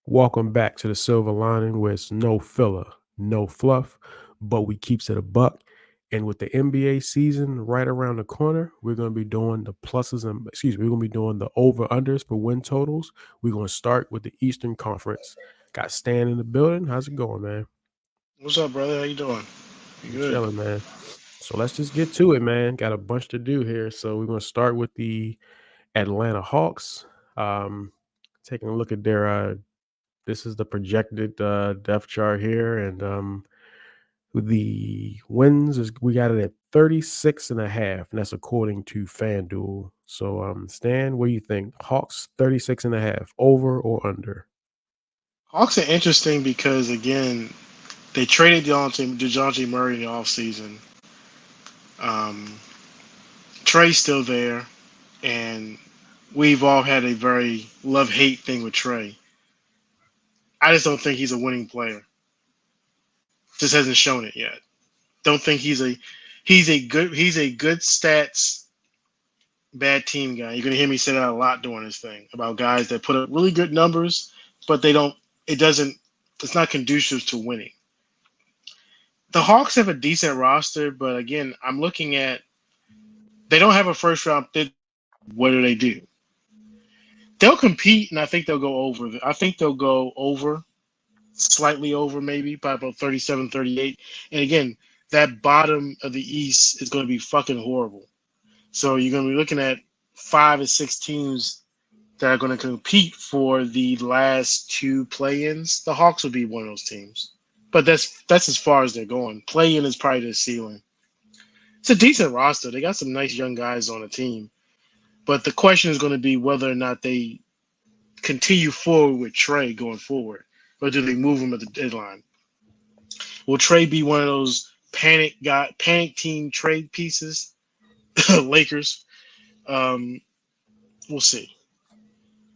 Welcome back to the Silver Lining, where it's no filler, no fluff, but we keeps it a buck. And with the NBA season right around the corner, we're going to be doing the pluses and we're going to be doing the over unders for win totals. We're going to start with the Eastern Conference. Got Stan in the building. How's it going, man? What's up, brother? How you doing? You I'm good? chilling, man. So let's just get to it, man. Got a bunch to do here. So we're going to start with the Atlanta Hawks. Um, Taking a look at their this is the projected depth chart here, and the wins is we got it at 36 and a half, and that's according to FanDuel. So Stan, what do you think? Hawks 36 and a half, over or under? Hawks are interesting because again, they traded DeJounte Murray in the offseason. Um, Trey's still there, and we've all had a very love hate thing with Trey. I just don't think he's a winning player. Just hasn't shown it yet. Don't think he's a good stats bad team guy. You're gonna hear me say that a lot during this thing about guys that put up really good numbers, but they don't. It doesn't. It's not conducive to winning. The Hawks have a decent roster, but again, I'm looking at they don't have a first round pick. What do they do? They'll compete, and I think they'll go over. I think they'll go over, slightly over, maybe by about 37, 38. And again, that bottom of the East is going to be fucking horrible. So you're going to be looking at 5 or 6 teams that are going to compete for the last two play-ins. The Hawks will be one of those teams, but that's as far as they're going. Play-in is probably the ceiling. It's a decent roster. They got some nice young guys on the team. But the question is going to be whether or not they continue forward with Trey going forward, or do they move him at the deadline? Will Trey be one of those panic team trade pieces? Lakers. Um, we'll see.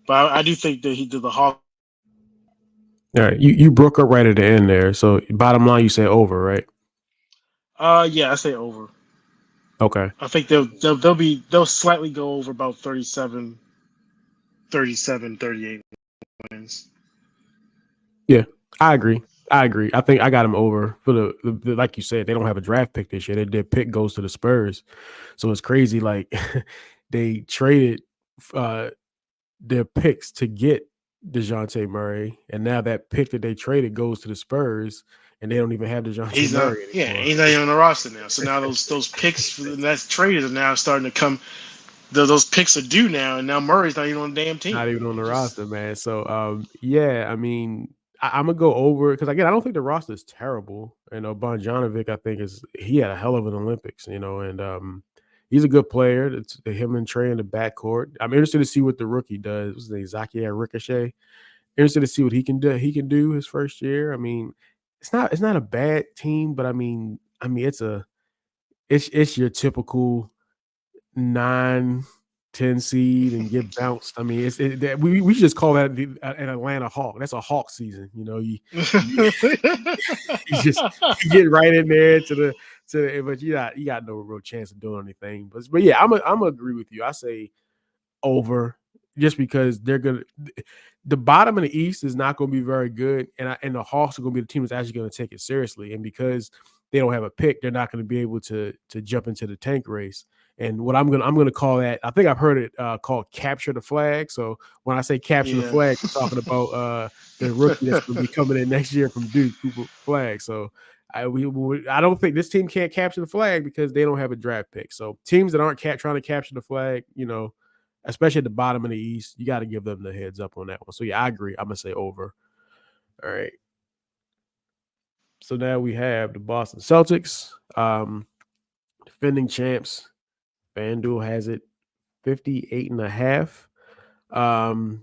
But I do think that he did the Hawks. All right, you broke up right at the end there. So bottom line, you say over, right? Yeah, I say over. Okay. I think they'll slightly go over about 37, 38 wins. Yeah, I agree. I agree. I think I got him over for the like you said, they don't have a draft pick this year. Their pick goes to the Spurs. So it's crazy. Like they traded uh their picks to get DeJounte Murray, and now that pick that they traded goes to the Spurs, and they don't even have DeJounte He's not. Murray Yeah, anymore. he's not even on the roster now. So now those picks that's traded are now starting to come. Those picks are due now, and now Murray's not even on the damn team. Not even on It the just roster, man. So yeah, I mean, I'm gonna go over because again, I don't think the roster is terrible. You know, Bonjanovic, I think he had a hell of an Olympics, and he's a good player. It's him and Trey in the backcourt. I'm interested to see what the rookie does. What's his name? Zakia Ricochet. Interested to see what he can do. He can do his first year. I mean, it's not a bad team, but I mean, it's your typical 9, 10 seed and get bounced. I mean, we should just call that an Atlanta Hawk. That's a Hawk season. You, you just you get right in there but you got no real chance of doing anything. But yeah, I'm gonna agree with you. I say over just because they're gonna the bottom of the East is not going to be very good, and the Hawks are going to be the team that's actually going to take it seriously. And because they don't have a pick, they're not going to be able to jump into the tank race. And what I'm gonna call that, I think I've heard it called capture the flag. So when I say capture the yeah. flag, we're talking about the rookie that's going to be coming in next year from Duke, Cooper Flag. So I don't think this team can't capture the flag because they don't have a draft pick. So teams that aren't trying to capture the flag, especially at the bottom of the East, you got to give them the heads up on that one. So yeah, I agree. I'm gonna say over. All right. So now we have the Boston Celtics, defending champs. FanDuel has it 58 and a half. Um,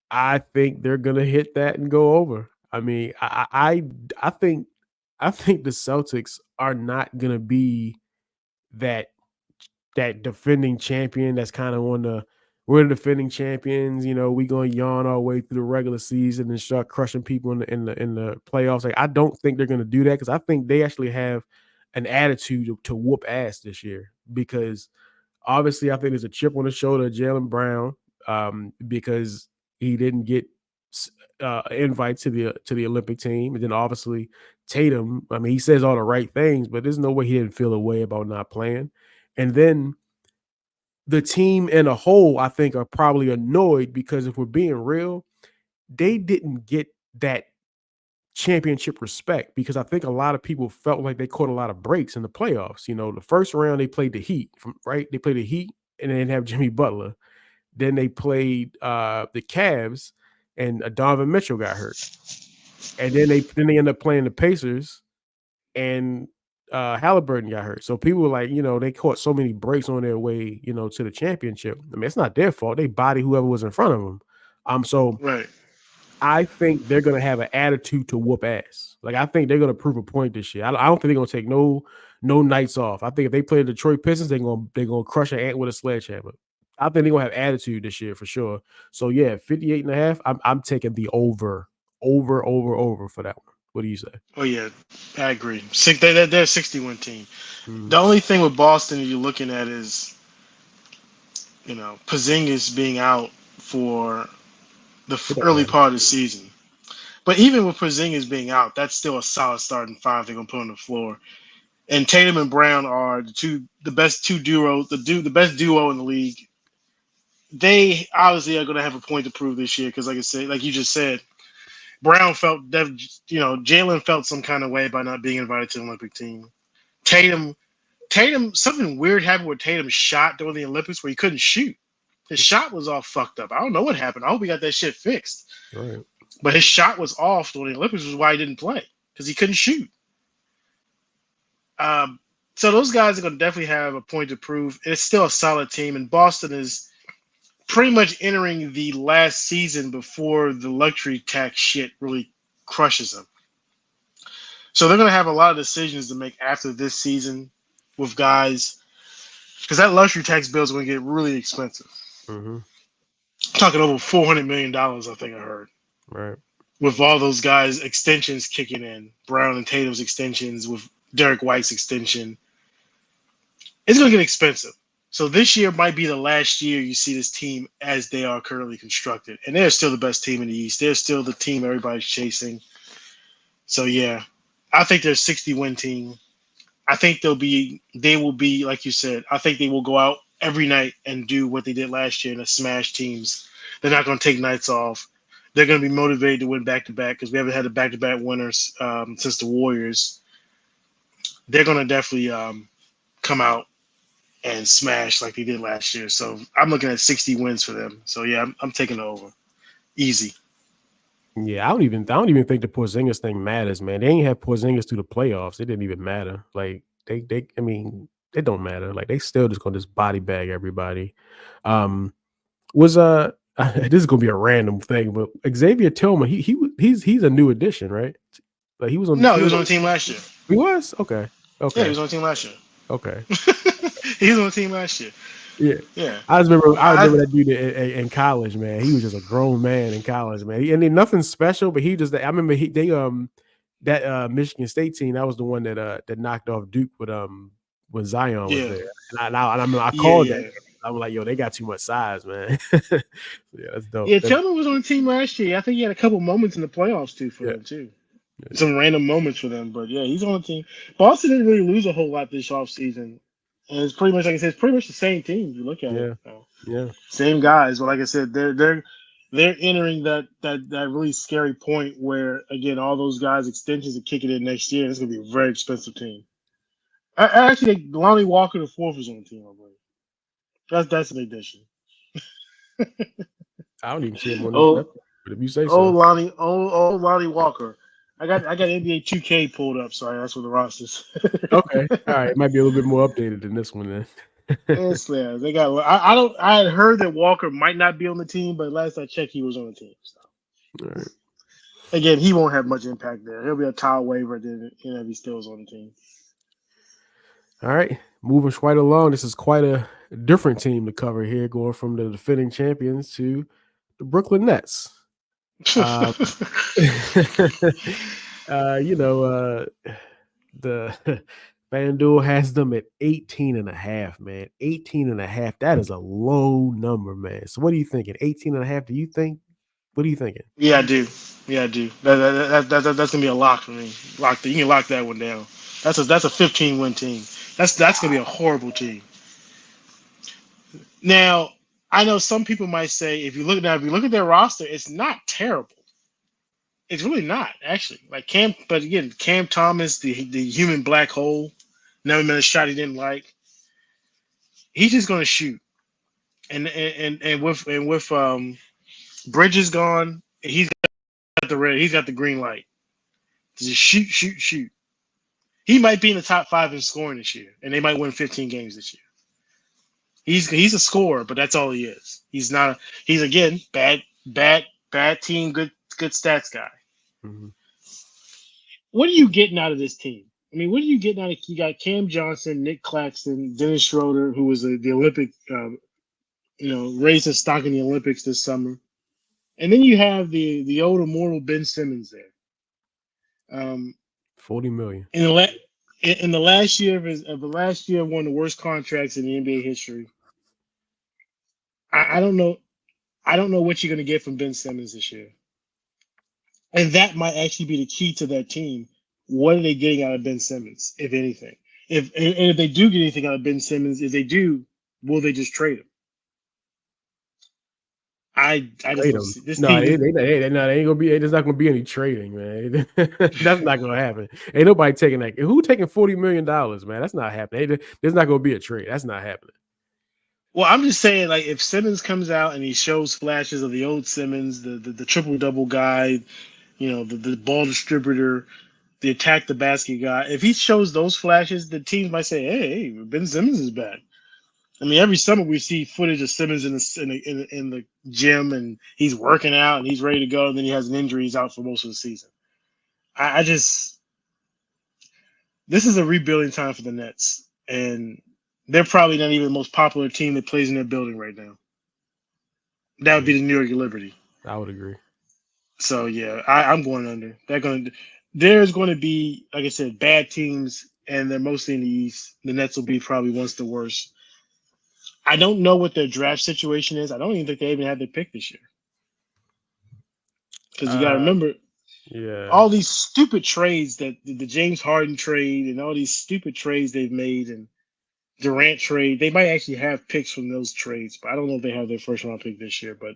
I think they're gonna hit that and go over. I mean, I think I think the Celtics are not gonna be that that defending champion that's kind of on the we're the defending champions, we gonna yawn our way through the regular season and start crushing people in the playoffs. Like I don't think they're gonna do that because I think they actually have an attitude to whoop ass this year because obviously I think there's a chip on the shoulder of Jalen Brown because he didn't get invite to the Olympic team, and then obviously Tatum. I mean, he says all the right things, but there's no way he didn't feel a way about not playing. And then the team in a whole, I think, are probably annoyed because if we're being real, they didn't get that championship respect because I think a lot of people felt like they caught a lot of breaks in the playoffs. You know, the first round they played the Heat, right? They played the Heat and they didn't have Jimmy Butler. Then they played the Cavs and Donovan Mitchell got hurt. And then they end up playing the Pacers and Halliburton got hurt. So people were like, you know, they caught so many breaks on their way, you know, to the championship. I mean, it's not their fault. They body whoever was in front of them. So Right. I think they're gonna have an attitude to whoop ass. Like I think they're gonna prove a point this year. I don't think they're gonna take no nights off. I think if they play the Detroit Pistons, they're gonna crush an ant with a sledgehammer. I think they're gonna have attitude this year for sure. So yeah, 58.5. I'm taking the over for that one. What do you say? Oh yeah, I agree. They're a 60-win team. Mm. The only thing with Boston you're looking at is, Porzingis being out for the It don't early matter. part of the season. But even with Porzingis being out, that's still a solid starting five they're gonna put on the floor. And Tatum and Brown are the best two duos, the best duo in the league. They obviously are gonna have a point to prove this year because, like I said, like you just said, Brown felt that Jalen felt some kind of way by not being invited to the Olympic team. Tatum, something weird happened with Tatum's shot during the Olympics where he couldn't shoot. His shot was all fucked up. I don't know what happened. I hope he got that shit fixed. All right. But his shot was off during the Olympics, which is why he didn't play because he couldn't shoot. Um, so those guys are going to definitely have a point to prove. It's still a solid team, and Boston is pretty much entering the last season before the luxury tax shit really crushes them. So they're going to have a lot of decisions to make after this season with guys because that luxury tax bill is going to get really expensive. Mm-hmm. Talking over $400 million, I think I heard. Right. With all those guys' extensions kicking in, Brown and Tatum's extensions, with Derek White's extension, it's going to get expensive. So this year might be the last year you see this team as they are currently constructed, and they're still the best team in the East. They're still the team everybody's chasing. So yeah, I think they're a 60-win team. I think they will be like you said. I think they will go out every night and do what they did last year and smash teams. They're not going to take nights off. They're going to be motivated to win back to back because we haven't had a back to back winners since the Warriors. They're going to definitely come out and smash like they did last year. So I'm looking at 60 wins for them. So yeah, I'm taking it over. Easy. Yeah, I don't even think the Porzingis thing matters, man. They ain't have Porzingis through the playoffs. It didn't even matter. Like I mean, it don't matter. Like they still just gonna just body bag everybody. Was this is gonna be a random thing, but Xavier Tillman, he's a new addition, right? Like he was on No, he was on the team last year. He was? Okay. Yeah, he Okay. was on the team last year. Okay. He was on the team last year. Yeah. Yeah. I remember that dude in college, man. He was just a grown man in college, man. And then nothing special, but he just I remember that Michigan State team, that was the one that knocked off Duke when Zion was Yeah. there. And I Yeah, called yeah. that. I'm like, yo, they got too much size, man. Yeah, that's dope. Yeah, Tillman was on the team last year. I think he had a couple moments in the playoffs too for Yeah. them too. Yeah. Some random moments for them, but yeah, he's on the team. Boston didn't really lose a whole lot this offseason. And it's pretty much like I said, it's pretty much the same team if you look at it. Yeah. Yeah. Same guys, but like I said, they're entering that really scary point where again all those guys extensions are kicking in next year. And it's gonna be a very expensive team. Actually, Lonnie Walker the fourth is on the team, I believe. That's an addition. I don't even see him on this Oh, depth, but if you say so. Lonnie Walker. I got NBA 2K pulled up, so that's what the rosters. Okay. All right. It might be a little bit more updated than this one then. It's there. They got. I don't. I had heard that Walker might not be on the team, but last I checked, he was on the team. So All right. again, he won't have much impact there. He'll be a tile waiver then, if he still is on the team. All right, moving right along. This is quite a different team to cover here, going from the defending champions to the Brooklyn Nets. The FanDuel has them at 18.5, man. 18.5. That is a low number, man. So what are you thinking? 18.5? Do you think What are you thinking? Yeah, I do. Yeah, I do. That's gonna be a lock for me. You can lock that one down. That's a 15-win team. That's gonna be a horrible team. Now, I know some people might say if you look at their roster, it's not terrible. It's really not actually. Like but again, Cam Thomas, the human black hole, never made a shot he didn't like. He's just gonna shoot, and with Bridges gone, he's got the green light to just shoot, shoot, shoot. He might be in the top 5 in scoring this year, and they might win 15 games this year. He's a scorer, but that's all he is. He's not. He's again bad team, good stats guy. Mm-hmm. What are you getting out of this team? I mean, what are you getting out of? You got Cam Johnson, Nick Claxton, Dennis Schroeder, who was the Olympic, raised his stock in the Olympics this summer, and then you have the old immortal Ben Simmons there. $40 million. In the last year of one of the worst contracts in the NBA history. I don't know. I don't know what you're going to get from Ben Simmons this year, and that might actually be the key to that team. What are they getting out of Ben Simmons, if anything? If they do get anything out of Ben Simmons, if they do, will they just trade him? I just Trade don't him. see this No, team. they ain't gonna be. There's not gonna be any trading, man. That's not gonna happen. Ain't nobody taking that. Who taking $40 million, man? That's not happening. There's not gonna be a trade. That's not happening. Well, I'm just saying, like, if Simmons comes out and he shows flashes of the old Simmons, the triple double guy, the ball distributor, the attack the basket guy. If he shows those flashes, the teams might say, "Hey, Ben Simmons is back." I mean, every summer we see footage of Simmons in the gym, and he's working out and he's ready to go. And then he has an injury; he's out for most of the season. I just this is a rebuilding time for the Nets, and they're probably not even the most popular team that plays in their building right now. That would be the New York Liberty. I would agree. So yeah, I'm going under. There's going to be, like I said, bad teams, and they're mostly in the East. The Nets will be probably once the worst. I don't know what their draft situation is. I don't even think they even had their pick this year. Because you got to remember Yeah. all these stupid trades that the James Harden trade and all these stupid trades they've made and Durant trade. They might actually have picks from those trades, but I don't know if they have their first round pick this year. But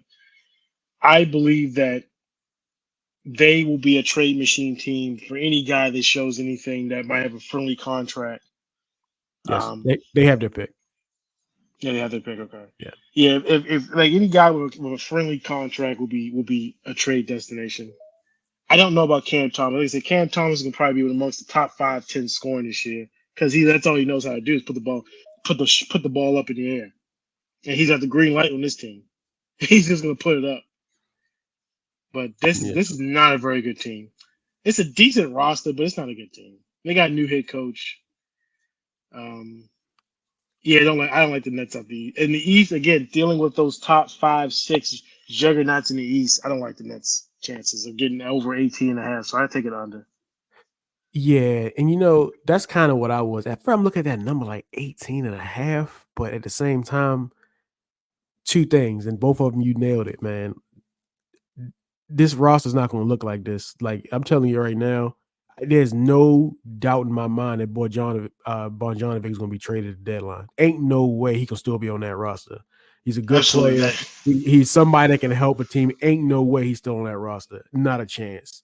I believe that they will be a trade machine team for any guy that shows anything that might have a friendly contract. Yes, they have their pick. Yeah, they have their pick. Okay. Yeah. Yeah, if like any guy with a friendly contract will be a trade destination. I don't know about Cam Thomas. Like I said, Cam Thomas can probably be amongst the top 5-10 scoring this year because that's all he knows how to do is put the ball up in the air, and he's got the green light on this team. He's just gonna put it up. But this is not a very good team. It's a decent roster, but it's not a good team. They got a new head coach. Yeah, I don't like the Nets up in the East again. Dealing with those top 5-6 juggernauts in the East, I don't like the Nets' chances of getting over 18.5. So I take it under. Yeah, and that's kind of what I was. At first, I'm looking at that number like 18.5, but at the same time, two things, and both of them you nailed it, man. This roster's not going to look like this. Like I'm telling you right now, there's no doubt in my mind that Bogdanovic is going to be traded at the deadline. Ain't no way he can still be on that roster. He's a good player. He's somebody that can help a team. Ain't no way he's still on that roster. Not a chance.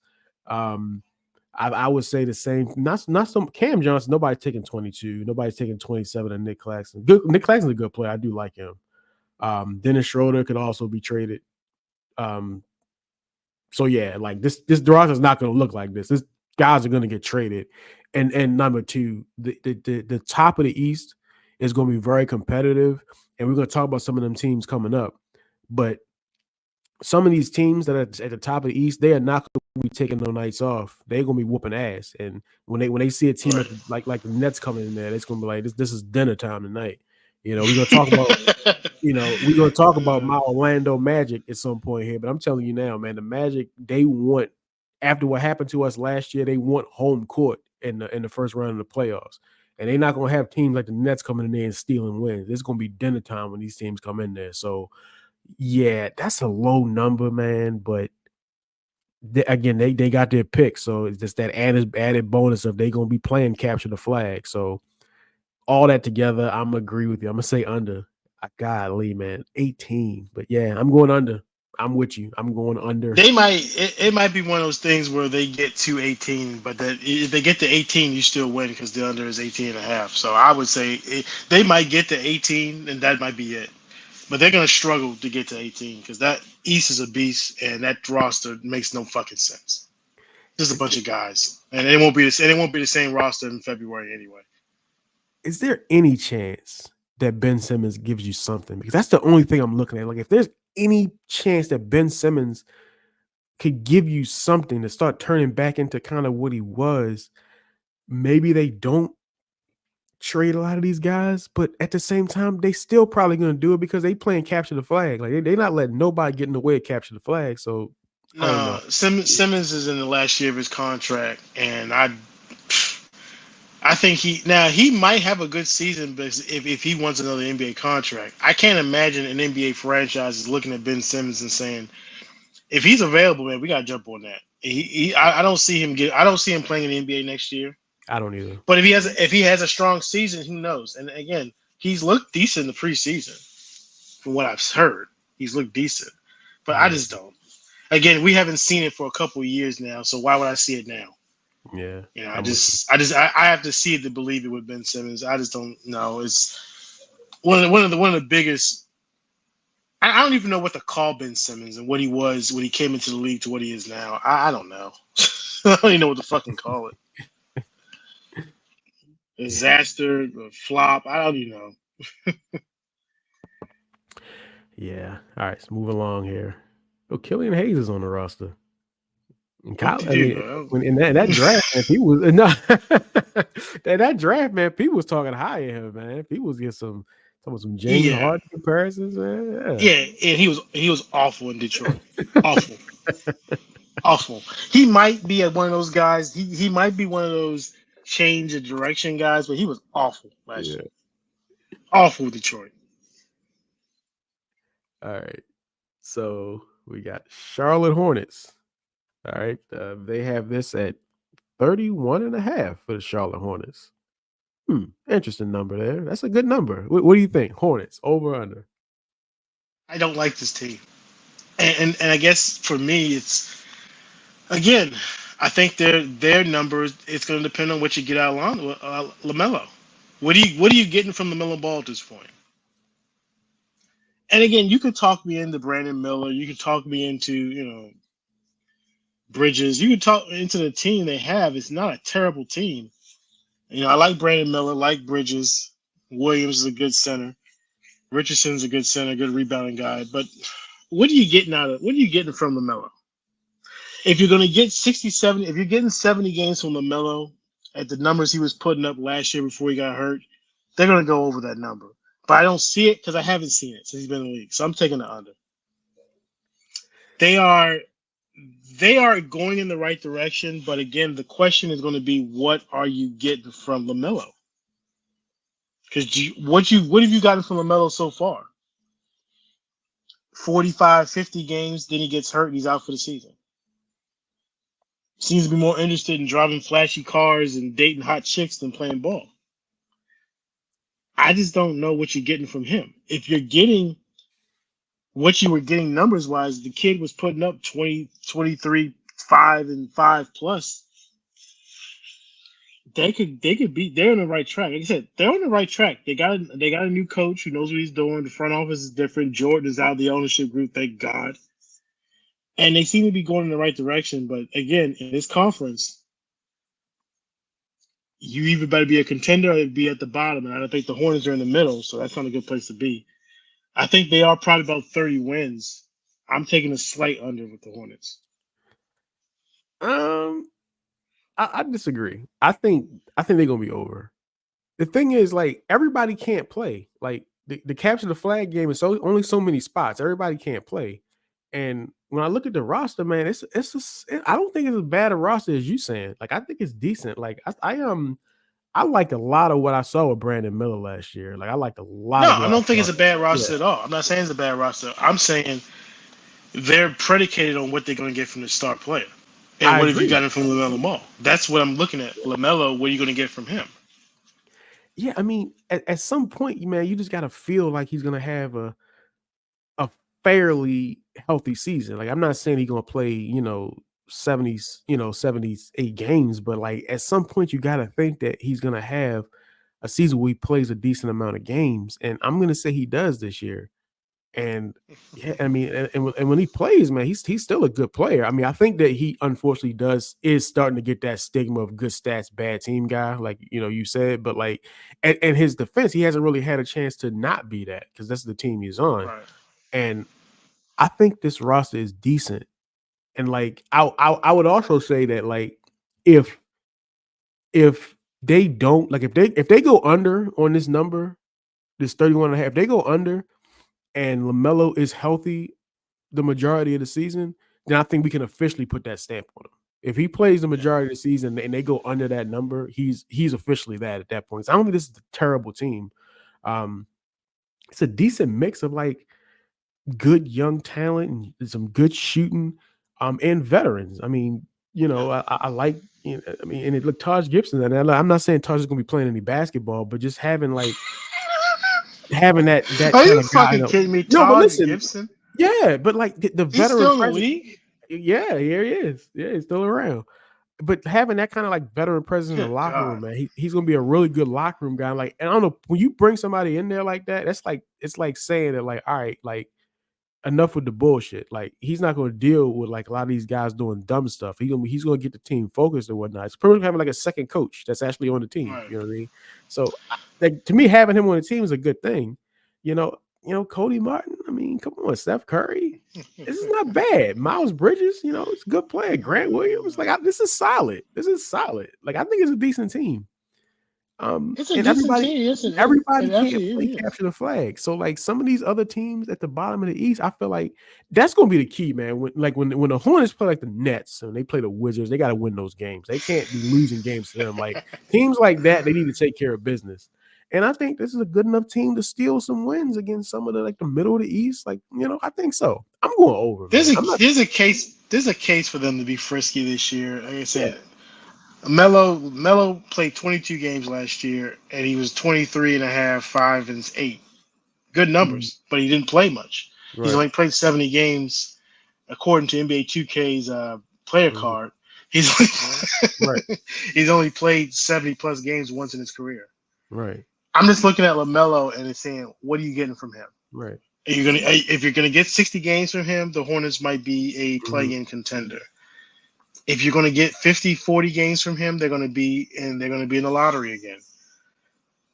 I would say the same. Not some Cam Johnson. Nobody's taking 22. Nobody's taking 27. And Nick Claxton. Nick Claxton's a good player. I do like him. Dennis Schroeder could also be traded. So yeah, like this roster is not going to look like this. This guys are going to get traded. And number two, the top of the East is going to be very competitive. And we're going to talk about some of them teams coming up. But some of these teams that are at the top of the East, they are not going to be taking no nights off. They're going to be whooping ass. And when they see a team like the Nets coming in there, it's going to be like this is dinner time tonight. We're going to talk about we're going to talk about my Orlando Magic at some point here, but I'm telling you now, man, the Magic, they want, after what happened to us last year, they want home court in the first round of the playoffs. And they're not going to have teams like the Nets coming in there and stealing wins. It's going to be dinner time when these teams come in there. So, Yeah, that's a low number, man. But again, they got their pick, so it's just that added bonus of they gonna be playing capture the flag. So all that together, I'm agree with you. I'm gonna say under. Golly, man, 18. But yeah, I'm going under. I'm with you. I'm going under. It might be one of those things where they get to 18, but that if they get to 18, you still win because the under is 18 and a half. So I would say they might get to 18, and that might be it. But they're gonna struggle to get to 18 because that East is a beast, and that roster makes no fucking sense. Just a Is bunch of guys, and it won't be the same roster in February anyway. is there any chance that Ben Simmons gives you something? Because that's the only thing I'm looking at. Like, if there's any chance that Ben Simmons could give you something to start turning back into kind of what he was, maybe they don't trade a lot of these guys, but at the same time, they still probably going to do it because they playing capture the flag. Like, they're not letting nobody get in the way of capture the flag. So I don't know. No, Simmons is in the last year of his contract, and I think he might have a good season, but if he wants another NBA contract, I can't imagine an NBA franchise is looking at Ben Simmons and saying, if he's available, man, we gotta jump on that. I don't see him I don't see him playing in the NBA next year. I don't either. But if he has a strong season, who knows? And again, he's looked decent in the preseason, from what I've heard. He's looked decent, but I Yeah, just don't. Again, we haven't seen it for a couple of years now, so why would I see it now? yeah. You know, I'm with you. I have to see it to believe it with Ben Simmons. I just don't know. It's one of the biggest. I don't even know what to call Ben Simmons and what he was when he came into the league to what he is now. I don't know. I don't even know what to fucking call it. Disaster, flop. I don't even know. Yeah. All right. So move along here. Oh, Killian Hayes is on the roster. And What Kyle, did I he mean, do, when in that draft, man, people was no that draft, man, people was talking high of him, man. People was getting some James Yeah, Harden comparisons, man. yeah, and he was awful in Detroit. Awful, awful. He might be one of those guys. He might be one of those change of direction guys, but he was awful last Yeah. year. Awful with Detroit. All right. So we got Charlotte Hornets. All right. They have this at 31.5 for the Charlotte Hornets. Interesting number there. That's a good number. What do you think? Hornets, over or under? I don't like this team, and I guess for me, it's again. I think their numbers. It's going to depend on what you get out of Lamelo. What are you getting from Lamelo Ball at this point? And again, you could talk me into Brandon Miller. You could talk me into Bridges. You could talk into the team they have. It's not a terrible team. I like Brandon Miller, like Bridges. Williams is a good center. Richardson's a good center, good rebounding guy. But what are you getting from LaMelo? If you're gonna get 67, if you're getting 70 games from LaMelo at the numbers he was putting up last year before he got hurt, they're gonna go over that number. But I don't see it because I haven't seen it since he's been in the league. So I'm taking the under. They are they are going in the right direction, but again, the question is going to be, what are you getting from LaMelo? Because what have you gotten from LaMelo so far? 45, 50 games, then he gets hurt and he's out for the season. Seems to be more interested in driving flashy cars and dating hot chicks than playing ball. I just don't know what you're getting from him. If you're getting what you were getting numbers wise, the kid was putting up 20, 23, 5 and 5 plus. They could be, they're on the right track. Like I said, they're on the right track. They got a new coach who knows what he's doing. The front office is different. Jordan is out of the ownership group, thank God. And they seem to be going in the right direction. But again, in this conference, you either better be a contender or be at the bottom. And I don't think the Hornets are in the middle, so that's not a good place to be. I think they are probably about 30 wins. I'm taking a slight under with the Hornets. Um, I disagree. I think they're gonna be over. The thing is, like, everybody can't play. Like, the capture the flag game is only so many spots. Everybody can't play. And when I look at the roster, man, I don't think it's as bad a roster as you saying. Like, I think it's decent. Like, I I liked a lot of what I saw with Brandon Miller last year. Like I liked a lot No, of I what don't I think saw. it's a bad Yeah, roster at all. I'm not saying it's a bad roster. I'm saying they're predicated on what they're going to get from the star player. And I what have you agree. gotten from LaMelo Ball? That's what I'm looking at. LaMelo, what are you going to get from him? Yeah, I mean, at some point, man, you just gotta feel like he's gonna have a fairly healthy season. Like I'm not saying he's gonna play, 70s, 78 games, but like at some point you gotta think that he's gonna have a season where he plays a decent amount of games. And I'm gonna say he does this year. And yeah, I mean, and when he plays, man, he's still a good player. I mean, I think that he unfortunately is starting to get that stigma of good stats, bad team guy, like you said. But like, and his defense, he hasn't really had a chance to not be that because that's the team he's on. Right. And I think this roster is decent. And like, I would also say that like if they don't like if they go under on this number, this 31 and a half, if they go under and LaMelo is healthy the majority of the season, then I think we can officially put that stamp on him. If he plays the majority of the season and they go under that number, he's officially that at that point. So I don't think this is a terrible team. Um, it's a decent mix of like good young talent and some good shooting, and veterans. I mean, I like, I mean, and it look Taj Gibson. And I'm not saying Taj is going to be playing any basketball, but just having that Are kind you of guy. fucking kidding me? No, but Taj listen, Gibson? yeah, but like the He's veteran still in the presence. league? Yeah, here he is. Yeah, he's still around. But having that kind of like veteran presence in the Good locker room, God. man, he's gonna be a really good locker room guy. Like, and I don't know, when you bring somebody in there like that, that's like it's like saying that, like, all right, like enough with the bullshit. Like, he's not gonna deal with like a lot of these guys doing dumb stuff. He's gonna get the team focused and whatnot. It's pretty much having like a second coach that's actually on the team. Right. You know what I mean? So like, to me, having him on the team is a good thing. Cody Martin. I mean, come on, Steph Curry. This is not bad. Miles Bridges, it's a good player. Grant Williams, like this is solid. This is solid. Like I think it's a decent team. It's a And decent team. everybody It can't actually play is. capture the flag. So like some of these other teams at the bottom of the East, I feel like that's gonna be the key, man. When the Hornets play like the Nets and they play the Wizards, they gotta win those games. They can't be losing games to them. Like teams like that, they need to take care of business. And I think this is a good enough team to steal some wins against some of the middle of the East. Like, I think so. I'm going over, man. I'm not. There's a case for them to be frisky this year. Like I Yeah, said, Melo played 22 games last year, and he was 23 and a half, 5 and 8. Good mhm, numbers, but he didn't play much. He's right, only played 70 games, according to NBA 2K's player mhm, card. He's right, he's only played 70 plus games once in his career. right, I'm just looking at LaMelo and saying, what are you getting from him? right. If you're gonna get 60 games from him, the Hornets might be a Mhm, play-in contender. If you're gonna get 50, 40 games from him, they're gonna be in the lottery again.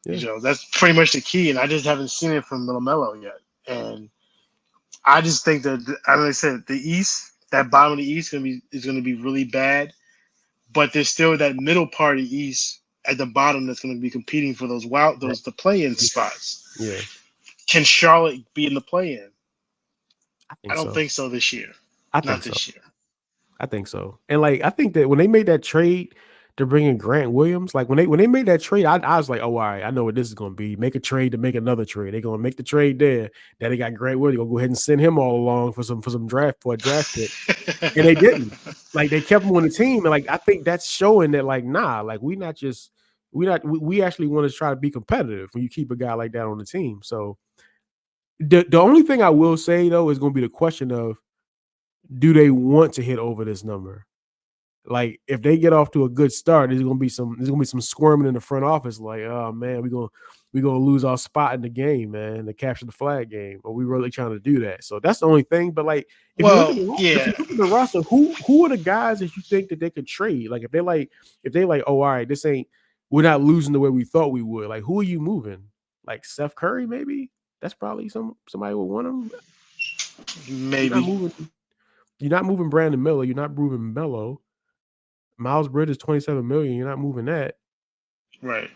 yeah, That's pretty much the key, and I just haven't seen it from LaMelo yet. And I just think that, as I said, the East, that bottom of the East, is gonna be really bad. But there's still that middle part of the East at the bottom that's gonna be competing for yeah, the play-in yeah, spots. yeah. Can Charlotte be in the play-in? I I think don't so. think so this year. I Not think so. this year. I think so. And like I think that when they made that trade to bring in Grant Williams, like when they made that trade, I was like, oh, all right, I know what this is gonna be. Make a trade to make another trade. They're gonna make the trade there. That they got Grant Williams, gonna go ahead and send him all along for a draft pick. And they didn't. Like they kept him on the team. And like I think that's showing that, like, nah, like we actually want to try to be competitive when you keep a guy like that on the team. So the only thing I will say though is gonna be the question of, do they want to hit over this number? Like if they get off to a good start, there's gonna be some squirming in the front office, like, oh man, we're gonna lose our spot in the game, man, to capture the flag game. Are we really trying to do that? So that's the only thing. But like if you look at Well, if yeah. you look at the roster, who are the guys that you think that they could trade? Like if they like, oh, all right, we're not losing the way we thought we would. Like who are you moving? Like Steph Curry, maybe? That's probably somebody would want him. You're not Maybe. moving. You're not moving Brandon Miller. You're not moving Melo. Miles Bridges, 27 million. You're not moving that. Right.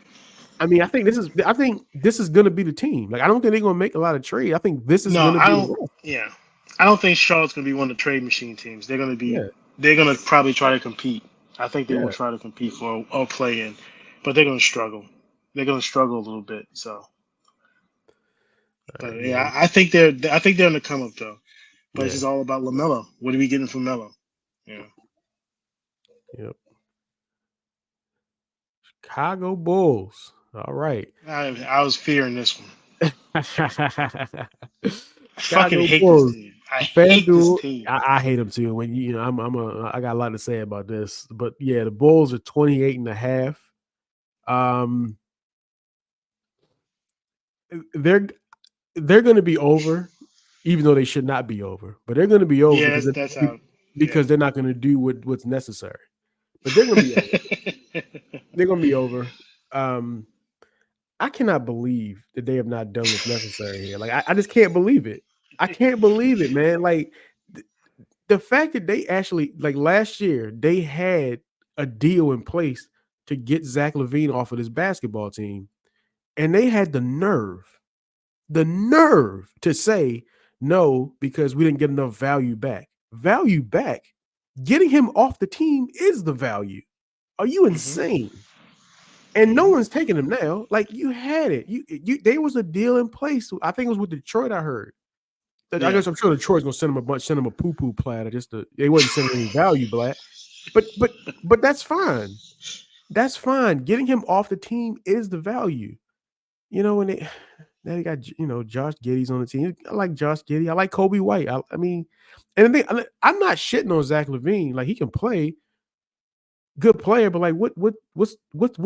I mean, I think this is gonna be the team. Like, I don't think they're gonna make a lot of trades. I think this is No, gonna I be the don't. role. Yeah, I don't think Charlotte's gonna be one of the trade machine teams. Yeah, They're gonna probably try to compete. I think they will yeah, try to compete for a play in. but they're going to struggle. They're going to struggle a little bit. So, All but right, yeah, man. I think they're on the come up though. But it's Yeah. just all about Lamelo. What are we getting from Melo? Yeah. Yep. Chicago Bulls. All right. I was fearing this one. I fucking Chicago hate this Bulls. team. I hate this FanDuel, team. I hate them too. When I got a lot to say about this, but yeah, the Bulls are 28 and a half. Um, they're they're going to be over, even though they should not be over. But they're going to be over Yeah, because that's how. Yeah. they're not going to do what's necessary. But they're going to be over. They're going to be over. Um, I cannot believe that they have not done what's necessary here. Like I just can't believe it. I can't believe it, man. Like the fact that they actually like last year they had a deal in place to get Zach LaVine off of this basketball team, and they had the nerve to say no because we didn't get enough value back. Value back. Getting him off the team is the value. Are you Hmm. insane? And no Hmm. one's taking him now. Like you had it. You there was a deal in place. I think it was with Detroit. I heard. I Yeah. guess I'm sure Detroit's gonna send him a poo poo platter. They wasn't sending any value black. But that's fine. That's fine. Getting him off the team is the value. And now they got Josh Giddey's on the team. I like Josh Giddey. I like Kobe White. I mean, and I'm not shitting on Zach LaVine. Like he can play, good player, but like what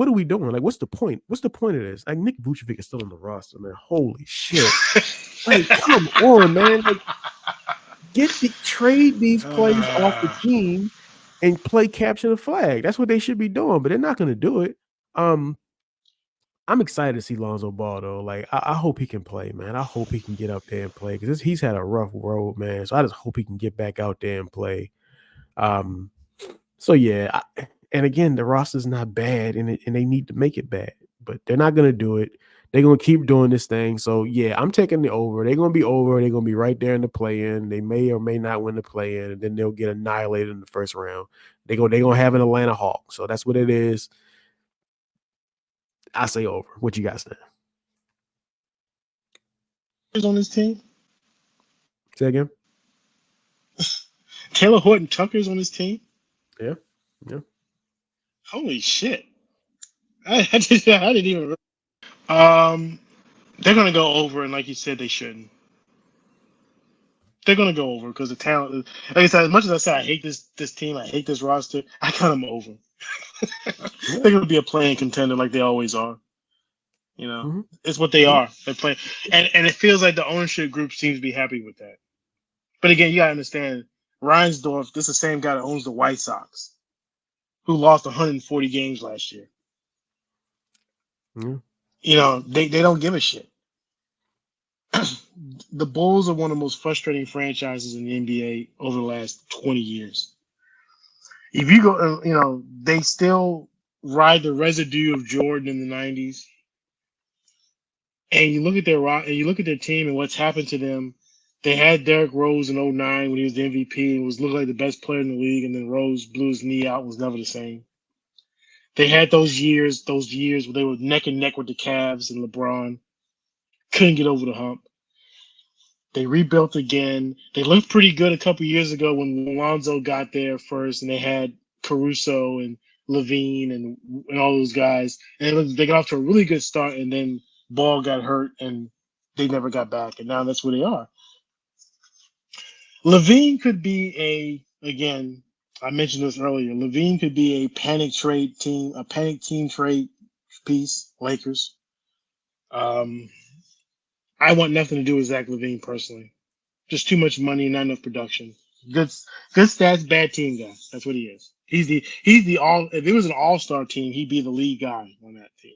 are we doing? Like what's the point? What's the point of this? Like Nick Vucevic is still on the roster, man. Holy shit! Like come on, man. Like trade these players off the Uh, team and play capture the flag. That's what they should be doing, but they're not going to do it. I'm excited to see Lonzo Ball though. Like I hope he can play, man. I hope he can get up there and play because he's had a rough road, man. So I just hope he can get back out there and play. Um, so yeah, and again, the roster's not bad, and they need to make it bad, but they're not going to do it. They're going to keep doing this thing. So yeah, I'm taking the over. They're going to be over. They're going to be right there in the play-in. They may or may not win the play-in, and then they'll get annihilated in the first round. They're going to have an Atlanta Hawk. So that's what it is. I say over. What you guys think? who's on this team? Say again? Taylor Horton Tucker's on this team. Yeah. Yeah. Holy shit! I didn't even. Um, they're gonna go over, and like you said, they shouldn't. They're gonna go over because the talent. Like I said, as much as I said I hate this team, I hate this roster. I got them over. Yeah. They're gonna be a playing contender like they always are. You know, Mm-hmm. it's what they Yeah. are. They're playing, and it feels like the ownership group seems to be happy with that. But again, you gotta understand, Reinsdorf. This is the same guy that owns the White Sox, who lost 140 games last year. Yeah. They don't give a shit. The Bulls are one of the most frustrating franchises in the NBA over the last 20 years. If you go, they still ride the residue of Jordan in the 90s. And you look at their team and what's happened to them. They had Derrick Rose in '09 when he was the MVP and was looked like the best player in the league, and then Rose blew his knee out and was never the same. They had those years where they were neck and neck with the Cavs and LeBron, couldn't get over the hump. They rebuilt again. They looked pretty good a couple years ago when Lonzo got there first, and they had Caruso and Levine and all those guys. And they got off to a really good start, and then Ball got hurt, and they never got back. And now that's where they are. Levine could be again. I mentioned this earlier. Levine could be a panic team trade piece. Lakers. Um, I want nothing to do with Zach Levine personally. Just too much money, not enough production. Good, good stats, bad team guy. That's what he is. He's the all. If it was an all-star team, he'd be the lead guy on that team.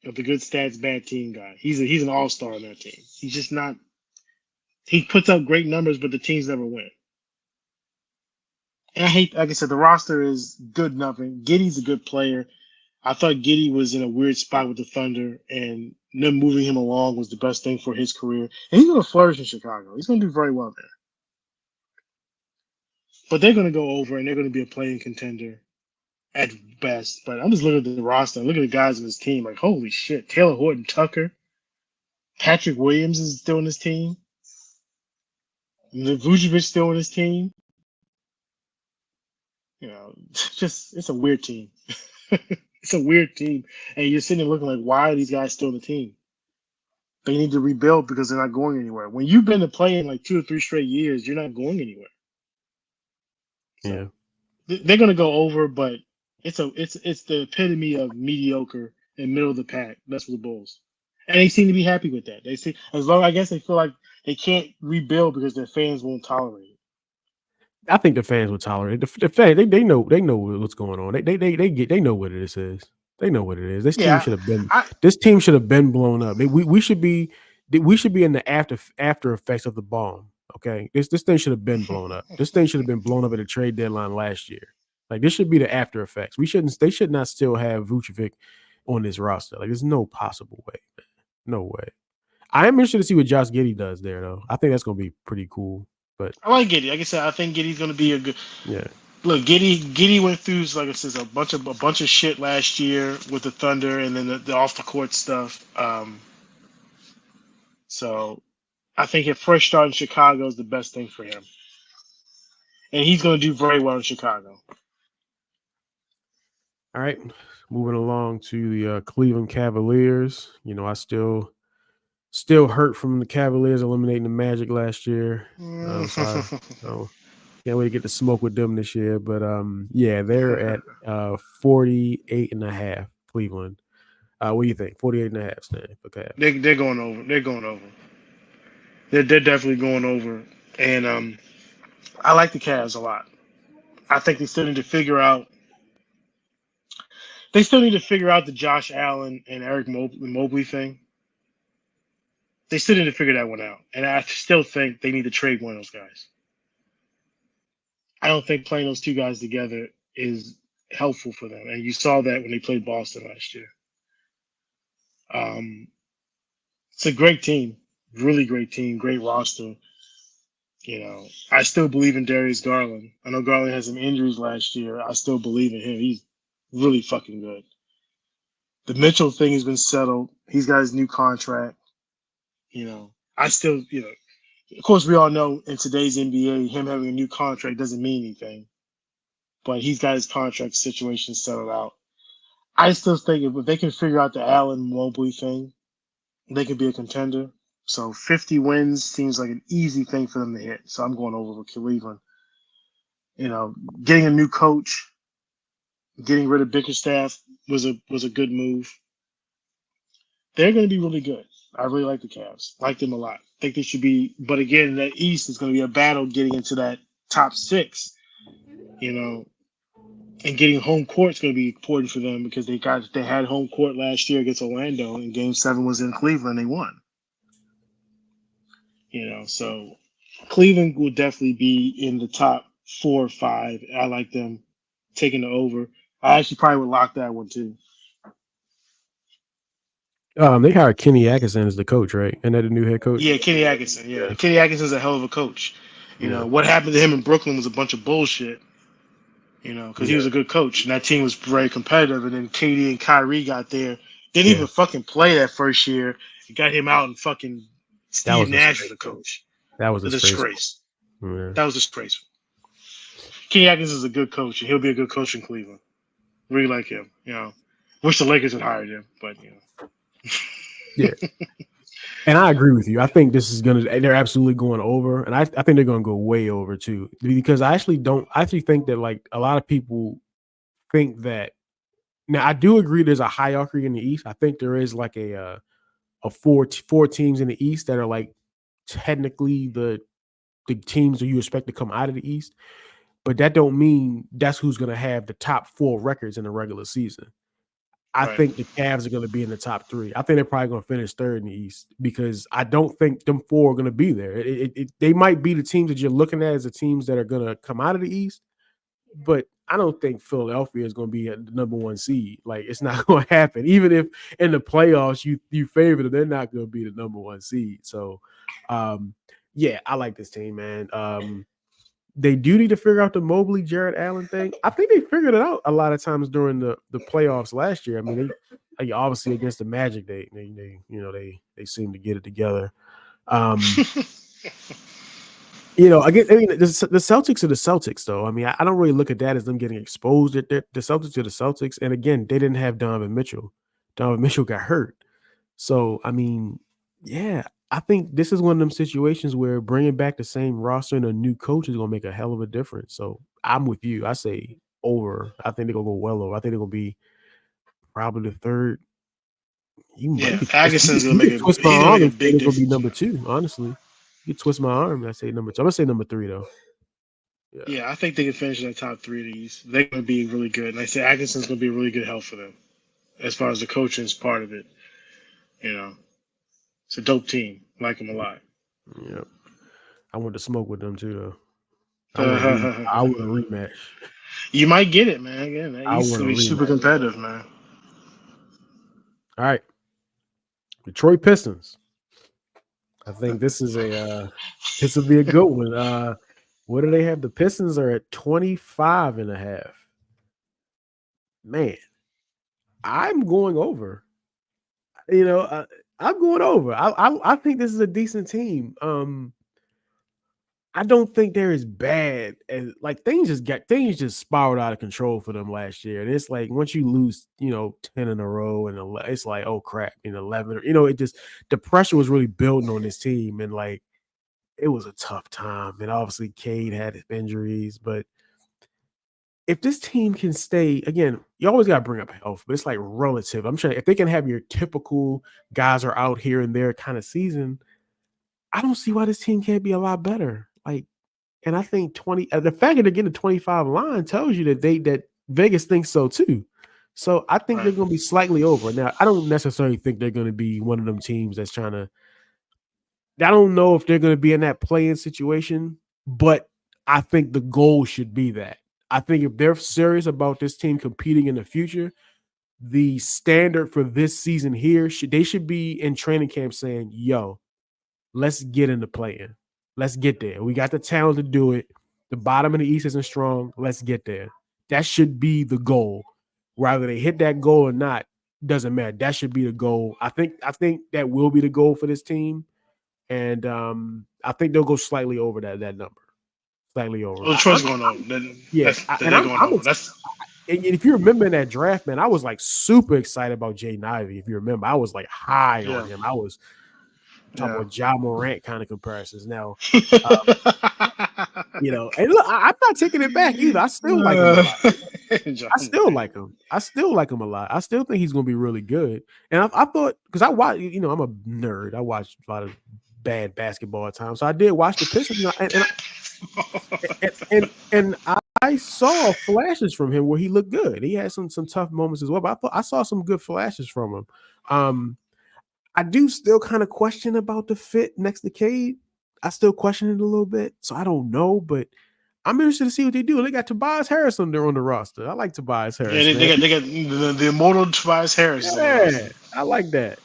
But the good stats, bad team guy. He's an all-star on that team. He's just not. He puts up great numbers, but the teams never win. And I hate, like I said, the roster is good nothing. Giddy's a good player. I thought Giddy was in a weird spot with the Thunder, and them moving him along was the best thing for his career. And he's going to flourish in Chicago. He's going to do very well there. But they're going to go over, and they're going to be a playing contender at best, but I'm just looking at the roster and look at the guys on this team. Like, holy shit. Taylor Horton Tucker. Patrick Williams is still on this team. Vucevic still on this team. You know, it's a weird team. It's a weird team. And you're sitting there looking like, why are these guys still on the team? They need to rebuild because they're not going anywhere. When you've been to play in like 2 or 3 straight years, you're not going anywhere. So they're gonna go over, but it's the epitome of mediocre and middle of the pack. That's for the Bulls. And they seem to be happy with that. They see as long I guess they feel like they can't rebuild because their fans won't tolerate it. I think the fans would tolerate it. The fans, they know what's going on. They know what it is. They know what it is. This team should have been blown up. We should be in the after effects of the bomb. Okay, this thing should have been blown up. This thing should have been blown up at a trade deadline last year. Like this should be the after effects. They should not still have Vucevic on this roster. Like there's no possible way. Man. No way. I am interested to see what Josh Giddey does there though. I think that's gonna be pretty cool. But I like Giddey. Like I said, I think Giddey's going to be a good. Yeah. Look, Giddey went through, like I said, a bunch of shit last year with the Thunder, and then the off the court stuff. So I think a fresh start in Chicago is the best thing for him, and he's going to do very well in Chicago. All right, moving along to the Cleveland Cavaliers. You know, I still hurt from the Cavaliers eliminating the Magic last year. So can't wait to get to smoke with them this year. But yeah, they're at 48.5, Cleveland. What do you think? 48.5, Stan, for Cavs. They're going over. They're going over. They're definitely going over. And I like the Cavs a lot. I think they still need to figure out. They still need to figure out the Josh Allen and Eric Mobley thing. They still need to figure that one out. And I still think they need to trade one of those guys. I don't think playing those two guys together is helpful for them. And you saw that when they played Boston last year. It's a great team. Really great team. Great roster. You know, I still believe in Darius Garland. I know Garland had some injuries last year. I still believe in him. He's really fucking good. The Mitchell thing has been settled. He's got his new contract. You know, I still, you know, of course, we all know in today's NBA, him having a new contract doesn't mean anything. But he's got his contract situation settled out. I still think if they can figure out the Allen Mobley thing, they could be a contender. So 50 wins seems like an easy thing for them to hit. So I'm going over with Cleveland. You know, getting a new coach, getting rid of Bickerstaff was a good move. They're going to be really good. I really like the Cavs. Like them a lot. Think they should be, but again, that East is going to be a battle getting into that top 6. You know, and getting home court is going to be important for them because they had home court last year against Orlando, and Game 7 was in Cleveland. They won. You know, so Cleveland will definitely be in the top 4 or 5. I like them taking the over. I actually probably would lock that one too. They hired Kenny Atkinson as the coach, right? And they're the new head coach. Yeah, Kenny Atkinson. Yeah, Kenny Atkinson's a hell of a coach. You know what happened to him in Brooklyn was a bunch of bullshit. You know, because he was a good coach, and that team was very competitive. And then KD and Kyrie got there, didn't even fucking play that first year. It got him out, and fucking Steve Nash was the coach. That was a disgrace. That was disgraceful. Kenny Atkinson is a good coach, and he'll be a good coach in Cleveland. Really like him. You know, wish the Lakers had hired him, but you know. Yeah. And I agree with you. I think they're absolutely going over. And I think they're going to go way over too. Because I actually think that like a lot of people think that now I do agree there's a hierarchy in the East. I think there is like a four teams in the East that are like technically the teams that you expect to come out of the East. But that don't mean that's who's going to have the top 4 records in the regular season. I think the Cavs are going to be in the top 3. I think they're probably going to finish 3rd in the East because I don't think them 4 are going to be there. They might be the teams that you're looking at as the teams that are going to come out of the East, but I don't think Philadelphia is going to be the number 1 seed. Like, it's not going to happen. Even if in the playoffs you favor them, they're not going to be the number 1 seed. So, yeah, I like this team, man. They do need to figure out the Mobley, Jared Allen thing. I think they figured it out a lot of times during the playoffs last year. I mean, obviously against the Magic, they seem to get it together. Again, I mean, the Celtics are the Celtics, though. I mean, I don't really look at that as them getting exposed. The Celtics are the Celtics, and again, they didn't have Donovan Mitchell. Donovan Mitchell got hurt, so I mean, yeah, I think this is one of them situations where bringing back the same roster and a new coach is going to make a hell of a difference. So I'm with you. I say over. I think they're going to go well over. I think they're going to be probably the third. Ferguson's going to make twist my he's arm gonna make a and say big they're going to be difference. number 2. Honestly, you twist my arm and I say number 2. I'm going to say number 3 though. Yeah, I think they can finish in the top 3 of these. They're going to be really good. And I say Atkinson's going to be a really good help for them as far as the coaching is part of it. It's a dope team. Like them a lot. Yep. I want to smoke with them too, though. I want a rematch. You might get it, man. Again, that East want will a be super rematch. competitive, man. All right. Detroit Pistons. I think this will be a good one. What do they have? The Pistons are at 25.5. Man, I'm going over. I'm going over. I think this is a decent team. I don't think they're as bad as things just spiraled out of control for them last year. And it's like once you lose, 10 in a row and it's like, oh crap, 11, the pressure was really building on this team, and it was a tough time. And obviously Cade had his injuries, but if this team can stay, again, you always got to bring up health, but it's like relative. I'm sure if they can have your typical guys are out here and there kind of season, I don't see why this team can't be a lot better. And I think the fact that they're getting a 25 line tells you that Vegas thinks so too. So I think they're going to be slightly over. Now, I don't necessarily think they're going to be one of them teams that's trying to. I don't know if they're going to be in that play-in situation, but I think the goal should be that. I think if they're serious about this team competing in the future, the standard for this season here they should be in training camp saying, "Yo, let's get in the play-in. Let's get there. We got the talent to do it. The bottom of the East isn't strong. Let's get there." That should be the goal. Whether they hit that goal or not doesn't matter. That should be the goal. I think that will be the goal for this team, and I think they'll go slightly over that number. Slightly over. Well, Detroit's going over. Yeah, they're going over. And if you remember in that draft, man, I was like super excited about Jaden Ivey. If you remember, I was like high on him. I was talking about Ja Morant kind of comparisons. Now, and look, I'm not taking it back either. I still like him a lot. I still like him. I still like him a lot. I still think he's going to be really good. And I thought, because I watch, I'm a nerd. I watch a lot of bad basketball at times. So I did watch the Pistons, and I saw flashes from him where he looked good. He had some tough moments as well, but I saw some good flashes from him. I do still kind of question about the fit next to Cade. I still question it a little bit, so I don't know, but I'm interested to see what they do. They got Tobias Harris on the roster. I like Tobias Harris. Yeah, they got the immortal Tobias Harris. Yeah, I like that.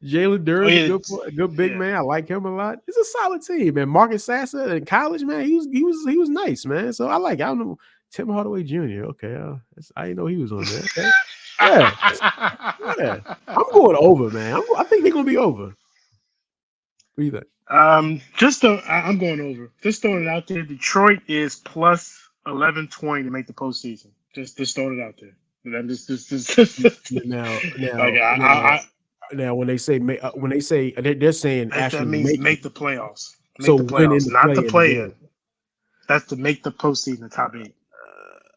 Jalen Duren's a good big man. I like him a lot. It's a solid team, man. Marcus Sasser in college, man, he was nice, man. So I like. I don't know Tim Hardaway Jr. Okay, I didn't know he was on there. Okay. Yeah. I'm going over, man. I think they're gonna be over. What do you think? I'm going over. Just throwing it out there. Detroit is plus 1120 to make the postseason. Just throwing it out there. I'm just now when they say they're saying actually that means make the playoffs. Make so the playoffs, not the play-in. That's to make the postseason, the top 8.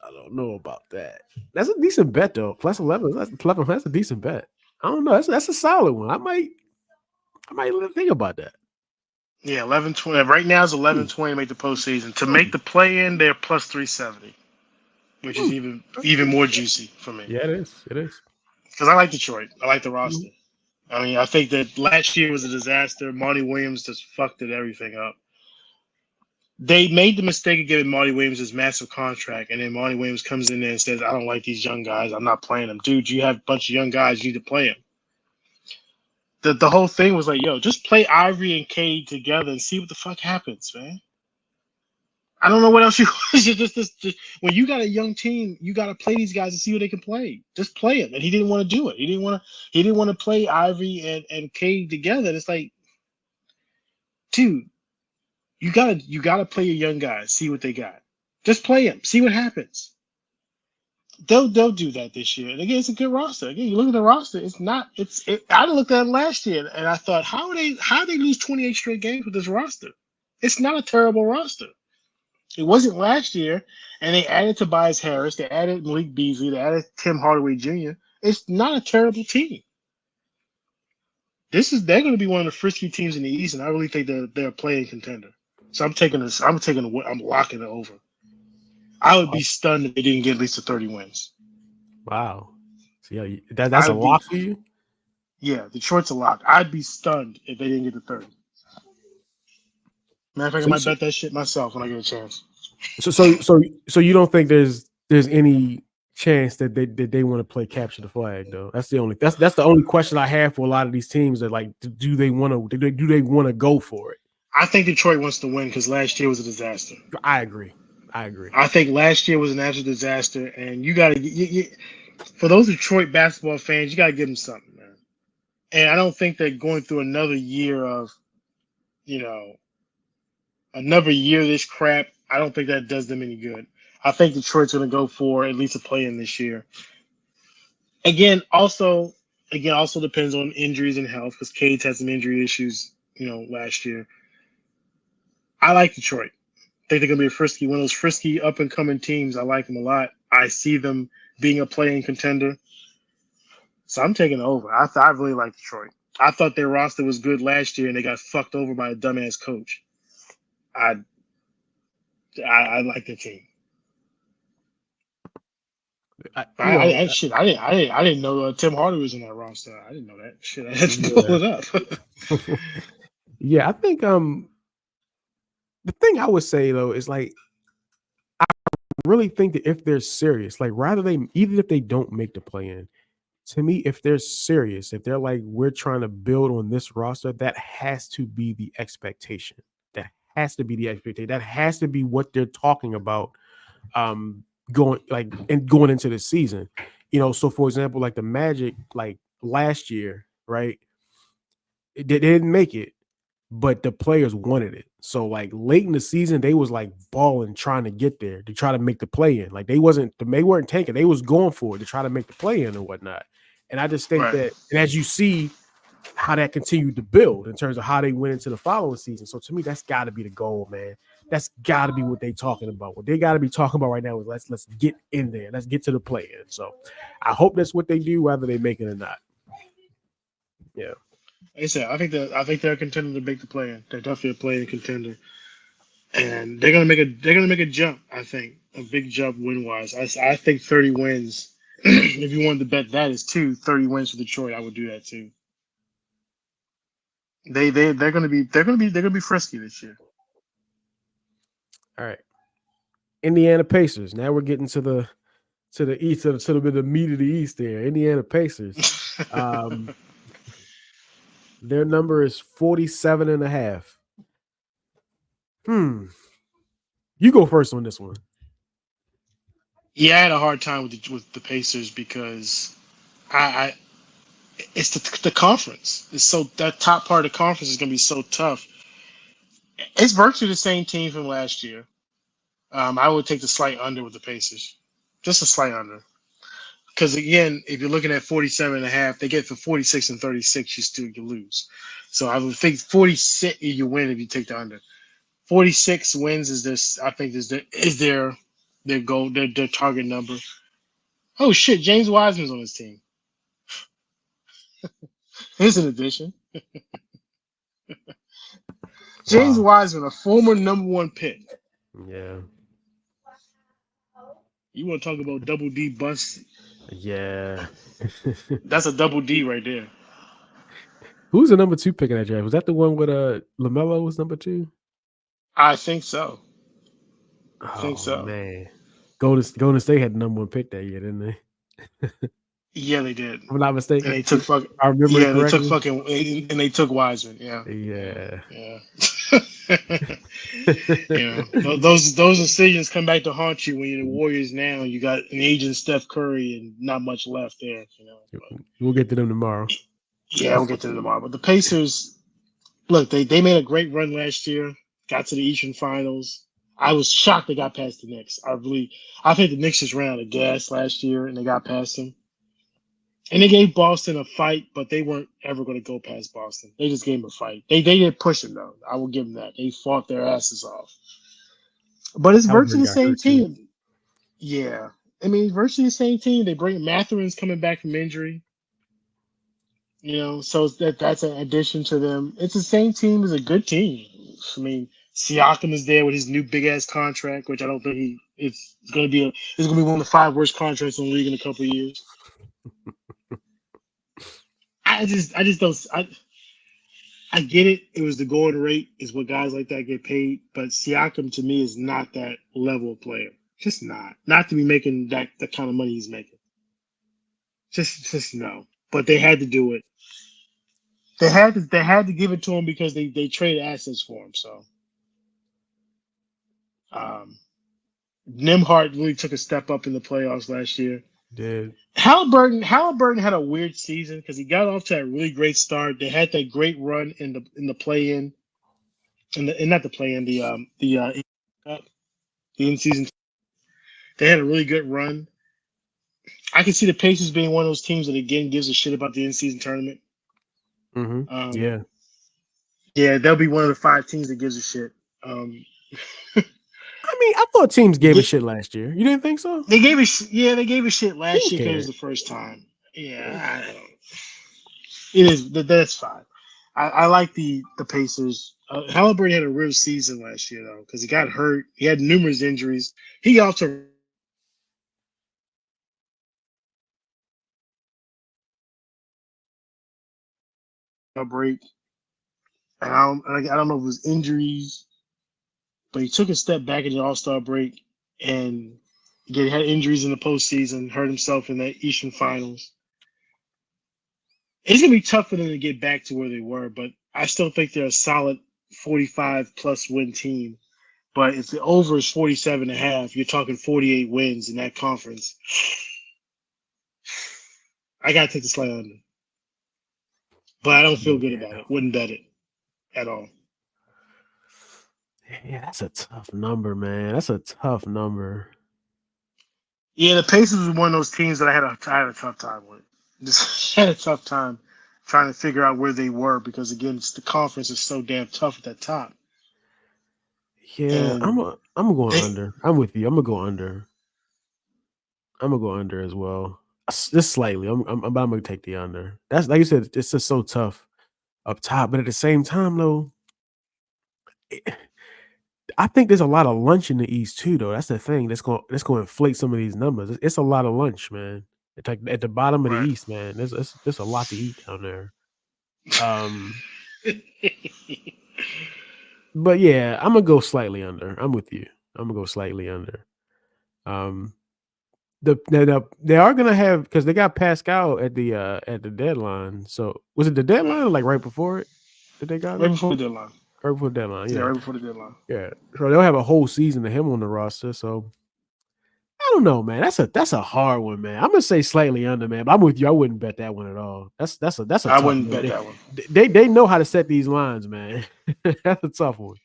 I don't know about that. That's a decent bet though. Plus 11. That's a decent bet. I don't know. That's a solid one. I might think about that. Yeah, 11-20. Right now it's 11-20 to make the postseason. To make the play-in, they're plus 370, which is even more juicy for me. Yeah, it is. It is. Because I like Detroit. I like the roster. I mean, I think that last year was a disaster. Monty Williams just fucked everything up. They made the mistake of giving Monty Williams this massive contract, and then Monty Williams comes in there and says, "I don't like these young guys. I'm not playing them." Dude, you have a bunch of young guys. You need to play them. The whole thing was like, yo, just play Ivory and Cade together and see what the fuck happens, man. I don't know what else you just when you got a young team, you got to play these guys to see what they can play. Just play them, and he didn't want to do it. He didn't want to play Ivy and Cade together. It's like, dude, you gotta play your young guys, see what they got. Just play them, see what happens. They'll do that this year. And again, it's a good roster. Again, you look at the roster. It's not. I looked at it last year, and I thought, how they lose 28 straight games with this roster? It's not a terrible roster. It wasn't last year, and they added Tobias Harris, they added Malik Beasley, they added Tim Hardaway Jr. It's not a terrible team. They're going to be one of the frisky teams in the East, and I really think they're a playing contender. So I'm locking it over. I would be stunned if they didn't get at least 30 wins. Wow. So yeah, that's a lock for you? Yeah, Detroit's a lock. I'd be stunned if they didn't get to 30. Matter of fact, I might bet that shit myself when I get a chance. So you don't think there's any chance that they want to play capture the flag though? That's the only question I have for a lot of these teams that like do they want to go for it? I think Detroit wants to win because last year was a disaster. I agree. I think last year was an absolute disaster, and you got to for those Detroit basketball fans, you got to give them something, man. And I don't think they're going through another year of, another year of this crap. I don't think that does them any good. I think Detroit's going to go for at least a play-in this year. Again, also depends on injuries and health because Cade had some injury issues, last year. I like Detroit. I think they're going to be one of those frisky up-and-coming teams. I like them a lot. I see them being a play-in contender. So I'm taking over. I really like Detroit. I thought their roster was good last year, and they got fucked over by a dumbass coach. I like the team. I didn't know Tim Hardaway was in that roster. I didn't know that. Shit, I had to pull it up. Yeah, I think the thing I would say though is like I really think that if they're serious, like even if they don't make the play-in, to me, if they're serious, if they're like we're trying to build on this roster, that has to be the expectation. That has to be the expectation. That has to be what they're talking about. Going into the season, so for example, like the Magic, like last year, right? They didn't make it, but the players wanted it. So like late in the season, they was like balling, trying to get there to try to make the play in. Like they weren't tanking, they was going for it to try to make the play in and whatnot. And I just think that, and as you see how that continued to build in terms of how they went into the following season. So to me, that's got to be the goal, man. That's got to be what they talking about. What they got to be talking about right now is let's get in there. Let's get to the play-in. So I hope that's what they do, whether they make it or not. Yeah. Like I said, I think they're a contender to make the play-in. They're definitely a play-in contender, and they're gonna make a jump. I think a big jump win-wise. I think 30 wins. If you wanted to bet that is 30 wins for Detroit, I would do that too. They're gonna be frisky this year. All right, Indiana Pacers. Now we're getting to the east, to the bit of the meat of the East there. Indiana Pacers. Their number is 47.5. You go first on this one. Yeah, I had a hard time with the Pacers because it's the conference. It's so that top part of the conference is gonna be so tough. It's virtually the same team from last year. I would take the slight under with the Pacers, just a slight under. Because again, if you're looking at 47.5, they get for 46 and 36, you lose. So I would think 46 you win if you take the under. 46 wins is this. I think is their goal, their target number. Oh shit, James Wiseman's on his team. Here's an addition. James Wiseman, a former number 1 pick. Yeah. You want to talk about double D bust? Yeah. That's a double D right there. Who's the number 2 pick in that draft? Was that the one with LaMelo was number 2? I think so. I think so. Man. Golden State had the number 1 pick that year, didn't they? Yeah, they did. If I'm not mistaken. And they took I remember. Yeah, they took and they took Wiseman. Yeah. Yeah. Yeah. Those decisions come back to haunt you when you're the Warriors now. You got an aging Steph Curry and not much left there. But, We'll get to them tomorrow. yeah, we'll get to them tomorrow. But the Pacers, look, they made a great run last year. Got to the Eastern Finals. I was shocked they got past the Knicks. I think the Knicks just ran out of gas last year and they got past them. And they gave Boston a fight, but they weren't ever going to go past Boston. They just gave them a fight. They did push them though. I will give them that. They fought their asses off. But it's virtually Halliburton the got same hurt too. team. Yeah. I mean, virtually the same team. They bring Matherin's coming back from injury. So that's an addition to them. It's the same team as a good team. I mean, Siakam is there with his new big ass contract, which I don't think it's gonna be one of the 5 worst contracts in the league in a couple of years. I just don't. I get it. It was the going rate is what guys like that get paid, but Siakam to me is not that level of player. Just not to be making the kind of money he's making. Just no. But they had to do it. They had to give it to him because they traded assets for him. So, Nembhard really took a step up in the playoffs last year. Did Halliburton had a weird season because he got off to a really great start. They had that great run in the play-in, and not the play-in, the in-season. They had a really good run. I can see the Pacers being one of those teams that again gives a shit about the in-season tournament. Yeah. Yeah, they'll be one of the 5 teams that gives a shit. I mean, I thought teams gave a shit last year. You didn't think so? They gave a shit last year because it was the first time. Yeah, it is. That's fine. I like the Pacers. Halliburton had a real season last year though because he got hurt. He had numerous injuries. He also a break. And I don't know if it was injuries, but he took a step back in the All-Star break and again had injuries in the postseason, hurt himself in the Eastern Finals. It's gonna be tough for them to get back to where they were, but I still think they're a solid 45 plus win team. But if the over is 47.5, you're talking 48 wins in that conference. I gotta take the slight under. But I don't feel good about it. Wouldn't bet it at all. Yeah, that's a tough number, man. That's a tough number. Yeah, the Pacers was one of those teams that I had a tough time with. Just had a tough time trying to figure out where they were because again, the conference is so damn tough at that top. Yeah, I'm going under. I'm with you. I'm gonna go under. I'm gonna go under as well. Just slightly. I'm gonna take the under. That's like you said. It's just so tough up top, but at the same time, though, I think there's a lot of lunch in the East too. Though that's the thing. That's going to inflate some of these numbers. It's a lot of lunch, man. It's like at the bottom of the East, man. There's a lot to eat down there. But yeah, I'm gonna go slightly under. I'm with you. I'm gonna go slightly under. They are gonna have because they got Pascal at the deadline. So was it the deadline or like right before it that they got right before the deadline? Right before the deadline, yeah. Right before the deadline. Yeah. So they'll have a whole season of him on the roster. So I don't know, man. That's a hard one, man. I'm gonna say slightly under, man. But I'm with you. I wouldn't bet that one at all. That's a I wouldn't bet that one. They know how to set these lines, man. That's a tough one.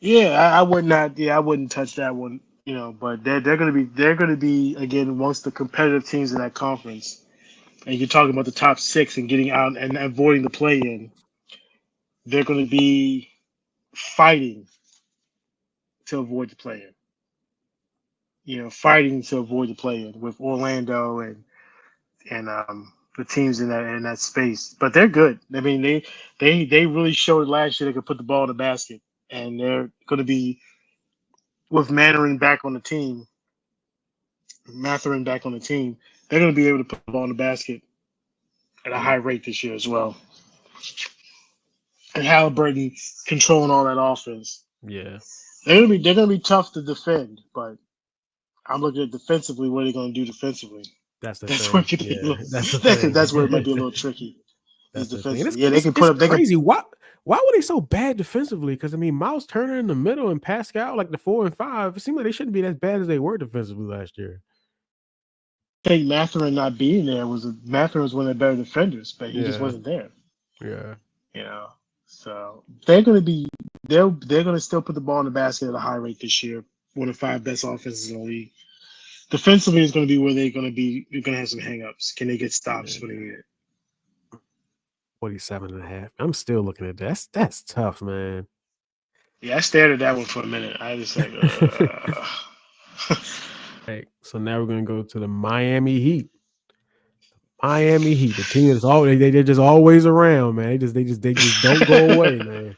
Yeah, I would not. Yeah, I wouldn't touch that one. But they're gonna be again amongst the competitive teams in that conference. And you're talking about the top 6 and getting out and avoiding the play-in. They're going to be fighting to avoid the play-in. Fighting to avoid the play-in with Orlando and the teams in that space. But they're good. I mean, they really showed last year they could put the ball in the basket, and they're going to be with Matherin back on the team. They're going to be able to put the ball in the basket at a high rate this year as well. And Halliburton controlling all that offense. Yeah, they're gonna be tough to defend, but I'm looking at defensively what they're gonna do defensively. That's where it that's where it might be a little tricky. That's defensively. Yeah, they can put up. Crazy. Why Why were they so bad defensively? Because I mean, Miles Turner in the middle and Pascal like the 4 and 5. It seemed like they shouldn't be as bad as they were defensively last year. I think Matherin not being there Matherin was one of the better defenders, but he just Yeah, wasn't there. yeah. You know, so they're going to be they're going to still put the ball in the basket at a high rate this year. One of the 5 best offenses in the league. Defensively is going to be where they're going to be. You're going to have some hangups. Can they get stops when they need it? 47.5. I'm still looking at that. That's tough, man. Yeah, I stared at that one for a minute. I just like, Hey, so now we're gonna go to the Miami Heat. Miami Heat, the team that's always they're just always around, man. They just don't go away, man.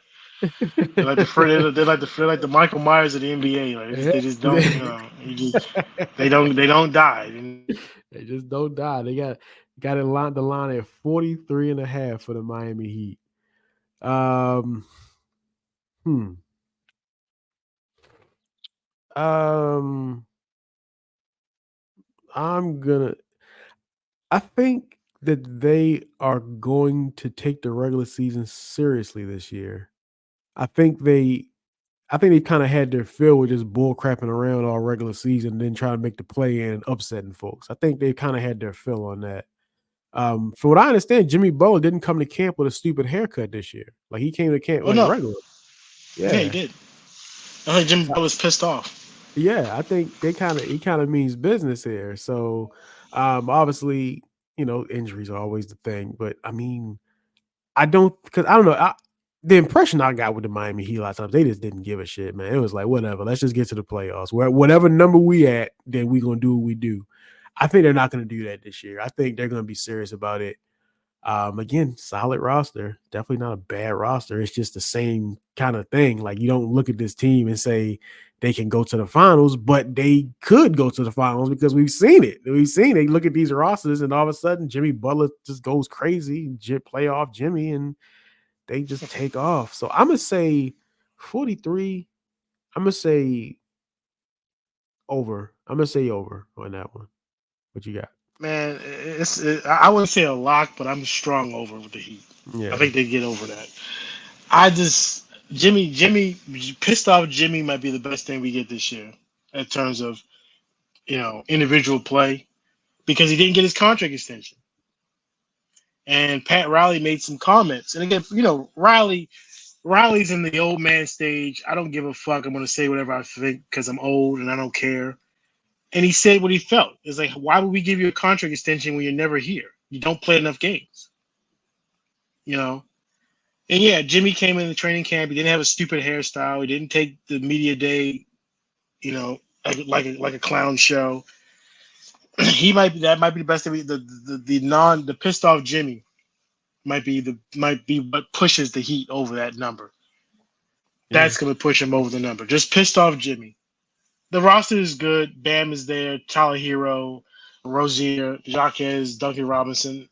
they're like the Michael Myers of the NBA. Like they just don't, they don't die. They just don't die. They got it line the line at 43.5 for the Miami Heat. Um, hmm. Um, I'm gonna. I think that they are going to take the regular season seriously this year. I think they kind of had their fill with just bull crapping around all regular season, and then trying to make the play in and upsetting folks. I think they kind of had their fill on that. From what I understand, Jimmy Butler didn't come to camp with a stupid haircut this year. Like he came to camp Oh like no, regular. yeah, he Yeah. did. I think Jimmy Butler was pissed off. Yeah, I think he kind of means business here. So obviously, injuries are always the thing. But I mean, I don't because I don't know. The impression I got with the Miami Heat a lot of times, they just didn't give a shit, man. It was like, whatever, let's just get to the playoffs. Whatever number we at, then we gonna do what we do. I think they're not gonna do that this year. I think they're gonna be serious about it. Again, solid roster. Definitely not a bad roster. It's just the same kind of thing. Like you don't look at this team and say they can go to the finals, but they could go to the finals because we've seen it. We've seen they look at these rosters and all of a sudden Jimmy Butler just goes crazy, playoff Jimmy, and they just take off. So I'm gonna say 43. I'm gonna say over. I'm gonna say over on that one. What you got? Man, I wouldn't say a lock, but I'm strong over with the Heat. I Yeah. think they get over that. I just Jimmy pissed off Jimmy might be the best thing we get this year in terms of individual play because he didn't get his contract extension. And Pat Riley made some comments. And again, Riley's in the old man stage. I don't give a fuck. I'm gonna say whatever I think because I'm old and I don't care. And he said what he felt. It's like, why would we give you a contract extension when you're never here? You don't play enough games. You know? And yeah, Jimmy came in the training camp. He didn't have a stupid hairstyle. He didn't take the media day, like a clown show. That might be the best thing. The pissed off Jimmy might be what pushes the Heat over that number. Yeah. That's gonna push him over the number. Just pissed off Jimmy. The roster is good. Bam is there. Tyler Hero, Rozier, Jaquez, Duncan Robinson.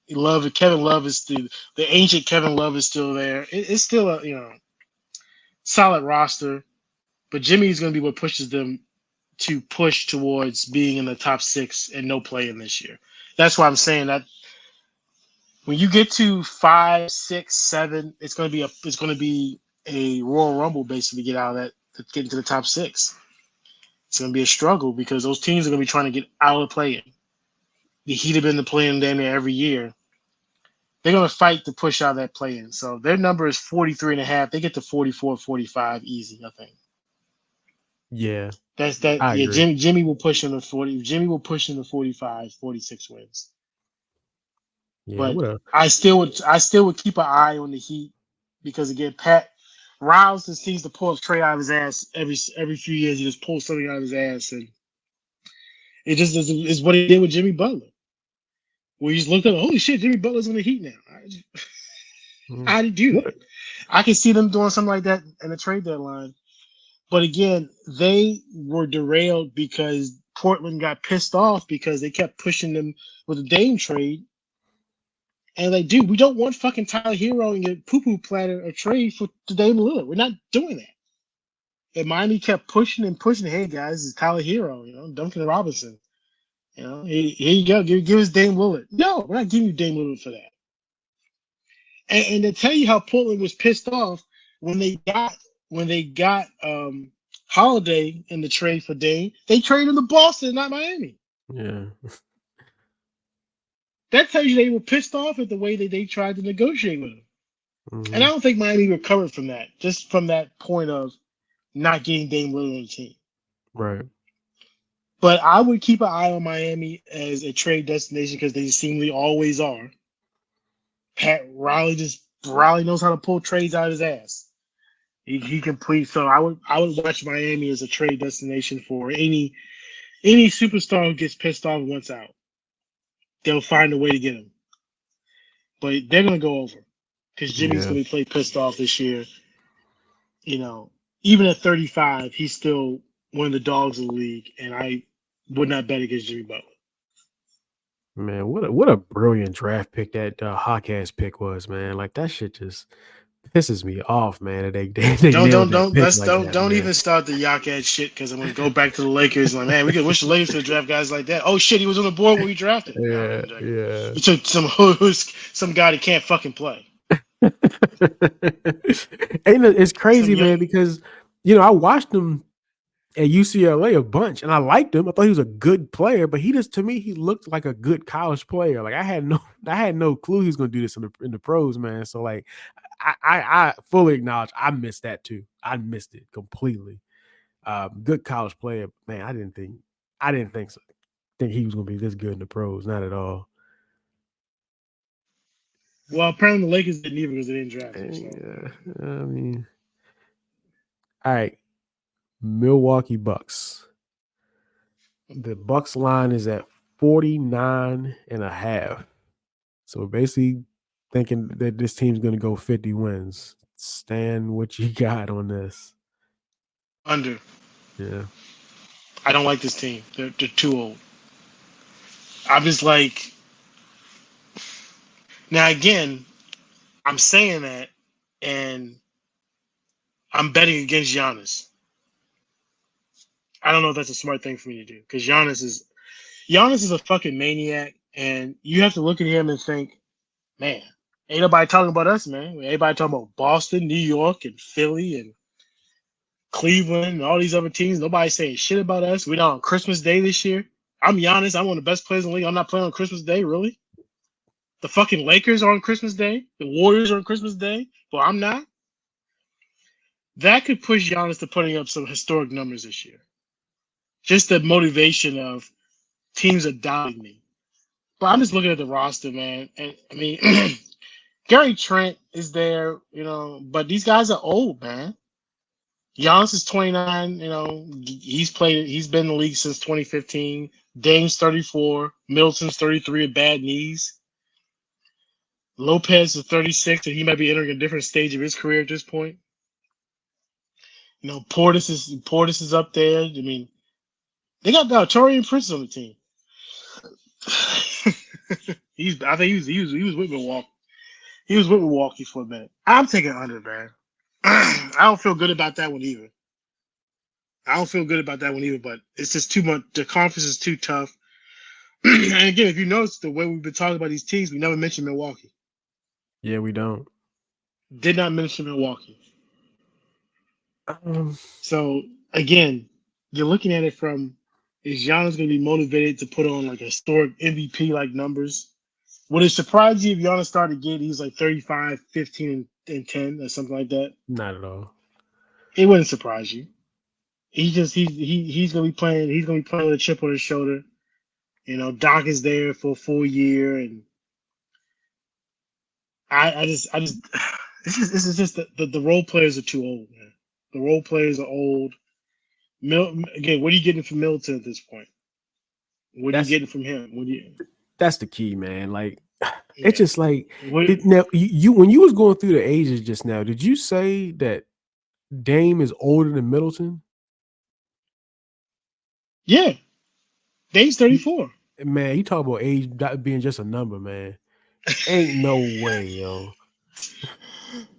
Kevin Love is the ancient Kevin Love is still there. It's still a solid roster, but Jimmy is going to be what pushes them to push towards being in the top 6 and no play in this year. That's why I'm saying that when you get to 5, 6, 7, it's going to be a Royal Rumble basically to get out of that to get into the top 6. It's going to be a struggle because those teams are going to be trying to get out of the play-in. The Heat have been the play-in damn near every year. They're going to fight to push out that play-in. So their number is 43.5. They get to 44, 45 easy, I think. Yeah. That's that. I Yeah, agree. Jimmy will push him to 40. Jimmy will push him to 45, 46 wins. Yeah, But what I still would keep an eye on the Heat because again, Pat Riles just seems to pull a trade out of his ass every few years. He just pulls something out of his ass, and it just is what he did with Jimmy Butler. Where you just looked up, holy shit, Jimmy Butler's on the Heat now. How did he do what that? I can see them doing something like that in the trade deadline. But again, they were derailed because Portland got pissed off because they kept pushing them with the Dame trade. And like, dude, we don't want fucking Tyler Hero and your poo-poo platter a trade for Dame Lillard. We're not doing that. And Miami kept pushing and pushing. Hey guys, it's Tyler Hero, Duncan Robinson. Here you go. Give us Dame Lillard. No, we're not giving you Dame Lillard for that. And to tell you how Portland was pissed off when they got Holiday in the trade for Dame, they traded him to Boston, not Miami. Yeah. That tells you they were pissed off at the way that they tried to negotiate with him. And I don't think Miami recovered from that, just from that point of not getting Dame Lillard on the team. Right. But I would keep an eye on Miami as a trade destination because they seemingly always are. Riley knows how to pull trades out of his ass. He can please. So I would watch Miami as a trade destination for any superstar who gets pissed off and wants out. They'll find a way to get him. But they're gonna go over because Jimmy's gonna play pissed off this year. You know, even at 35, he's still one of the dogs of the league, and I would not bet against Jimmy Butler. Man, what a brilliant draft pick that Hawk ass pick was, man. Like that shit just pisses me off, man. They Don't even start the Yak ass shit because I'm gonna go back to the Lakers. Like, man, we could wish the Lakers could draft guys like that. Oh shit, he was on the board when we drafted. Yeah. You took some guy that can't fucking play. It's crazy, man, because I watched him at UCLA a bunch, and I liked him. I thought he was a good player, but to me, he looked like a good college player. Like I had no clue he was going to do this in the pros, man. So like, I fully acknowledge I missed that too. I missed it completely. Good college player, man. I didn't think so. Think he was going to be this good in the pros, not at all. Well, apparently the Lakers didn't either because they didn't draft him. So. Yeah, I mean, all right. Milwaukee Bucks. The Bucks line is at 49.5. So we're basically thinking that this team's going to go 50 wins. Stan, what you got on this? Under. Yeah. I don't like this team. They're too old. I'm just like. Now again, I'm saying that, and I'm betting against Giannis. I don't know if that's a smart thing for me to do because Giannis is a fucking maniac, and you have to look at him and think, man, ain't nobody talking about us, man. Everybody talking about Boston, New York, and Philly, and Cleveland, and all these other teams. Nobody's saying shit about us. We're not on Christmas Day this year. I'm Giannis. I'm one of the best players in the league. I'm not playing on Christmas Day, really? The fucking Lakers are on Christmas Day. The Warriors are on Christmas Day. Well, I'm not. That could push Giannis to putting up some historic numbers this year. Just the motivation of teams are doubting me. But I'm just looking at the roster, man. And I mean, Gary Trent is there, but these guys are old, man. Giannis is 29, he's been in the league since 2015. Dame's 34, Middleton's 33 with bad knees. Lopez is 36, and he might be entering a different stage of his career at this point. Portis is up there. I mean, they got Taurean Prince on the team. I think he was with Milwaukee. He was with Milwaukee for a minute. I'm taking under, man. I don't feel good about that one either. But it's just too much. The conference is too tough. And again, if you notice the way we've been talking about these teams, we never mentioned Milwaukee. Yeah, we don't. Did not mention Milwaukee. So again, you're looking at it from, is Giannis going to be motivated to put on like historic MVP like numbers? Would it surprise you if Giannis started getting, he was like 35, 15, and 10 or something like that? Not at all. It wouldn't surprise you. He's gonna be playing. He's gonna be playing with a chip on his shoulder. Doc is there for a full year, and I just this is just the role players are too old, man. The role players are old. Again, what are you getting from Middleton at this point? What are you getting from him? That's the key, man. Like, it's just like now. You when you was going through the ages just now, did you say that Dame is older than Middleton? Yeah, Dame's 34. Man, you talk about age being just a number, man. Ain't no way, yo.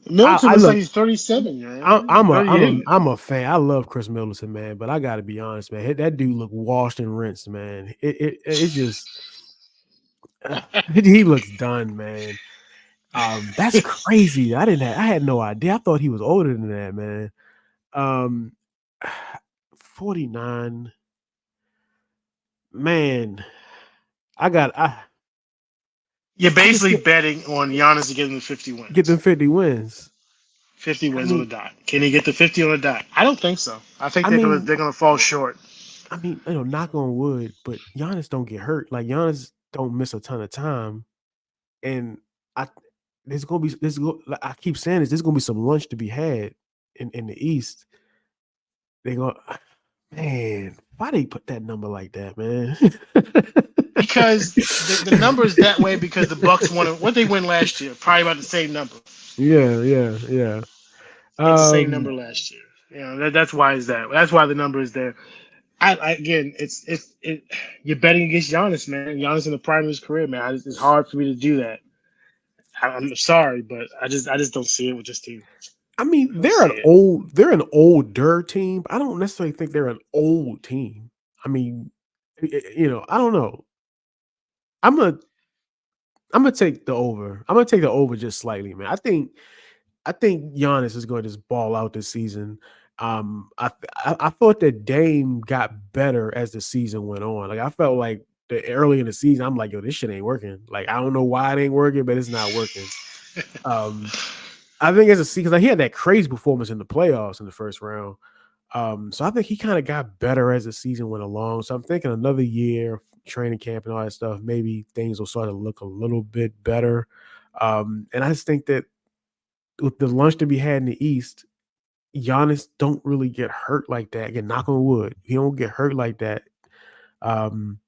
Middleton looks like he's 37, man. I'm a fan. I love Chris Middleton, man, but I gotta be honest, man. That dude look washed and rinsed, man. It's just he looks done, man. That's crazy. I had no idea. I thought he was older than that, man. Um, 49. Man, I You're I just basically betting on Giannis to get him to 50 get them wins. 50 wins. 50 I wins on the mean, dot. Can he get the 50 on the dot? I don't think so. I think I they're mean, gonna fall short. knock on wood, but Giannis don't get hurt. Like Giannis don't miss a ton of time, and I there's gonna be like I keep saying this. There's gonna be some lunch to be had in the East. They go, man. Why they put that number like that, man? Because the number is that way because the Bucks won what they win last year. Probably about the same number. Yeah. They had the same number Um, last year. That's why is that. That's why the number is there. Again, you're betting against Giannis, man. Giannis in the prime of his career, man. It's hard for me to do that. I'm sorry, but I just don't see it with this team. I mean, I don't see it. they're an older team. I don't necessarily think they're an old team. I mean, I don't know. I'm gonna I'm gonna take the over. I'm gonna take the over just slightly, man. I think Giannis is going to just ball out this season. I thought that Dame got better as the season went on. Like I felt like the early in the season, I'm like, yo, this shit ain't working. Like I don't know why it ain't working, but it's not working. Um, I think as a season, because he had that crazy performance in the playoffs in the first round. So I think he kind of got better as the season went along. So I'm thinking another year, training camp and all that stuff, maybe things will start to look a little bit better. And I just think that with the lunch to be had in the East, Giannis don't really get hurt like that. Again, knock on wood, he don't get hurt like that. Um,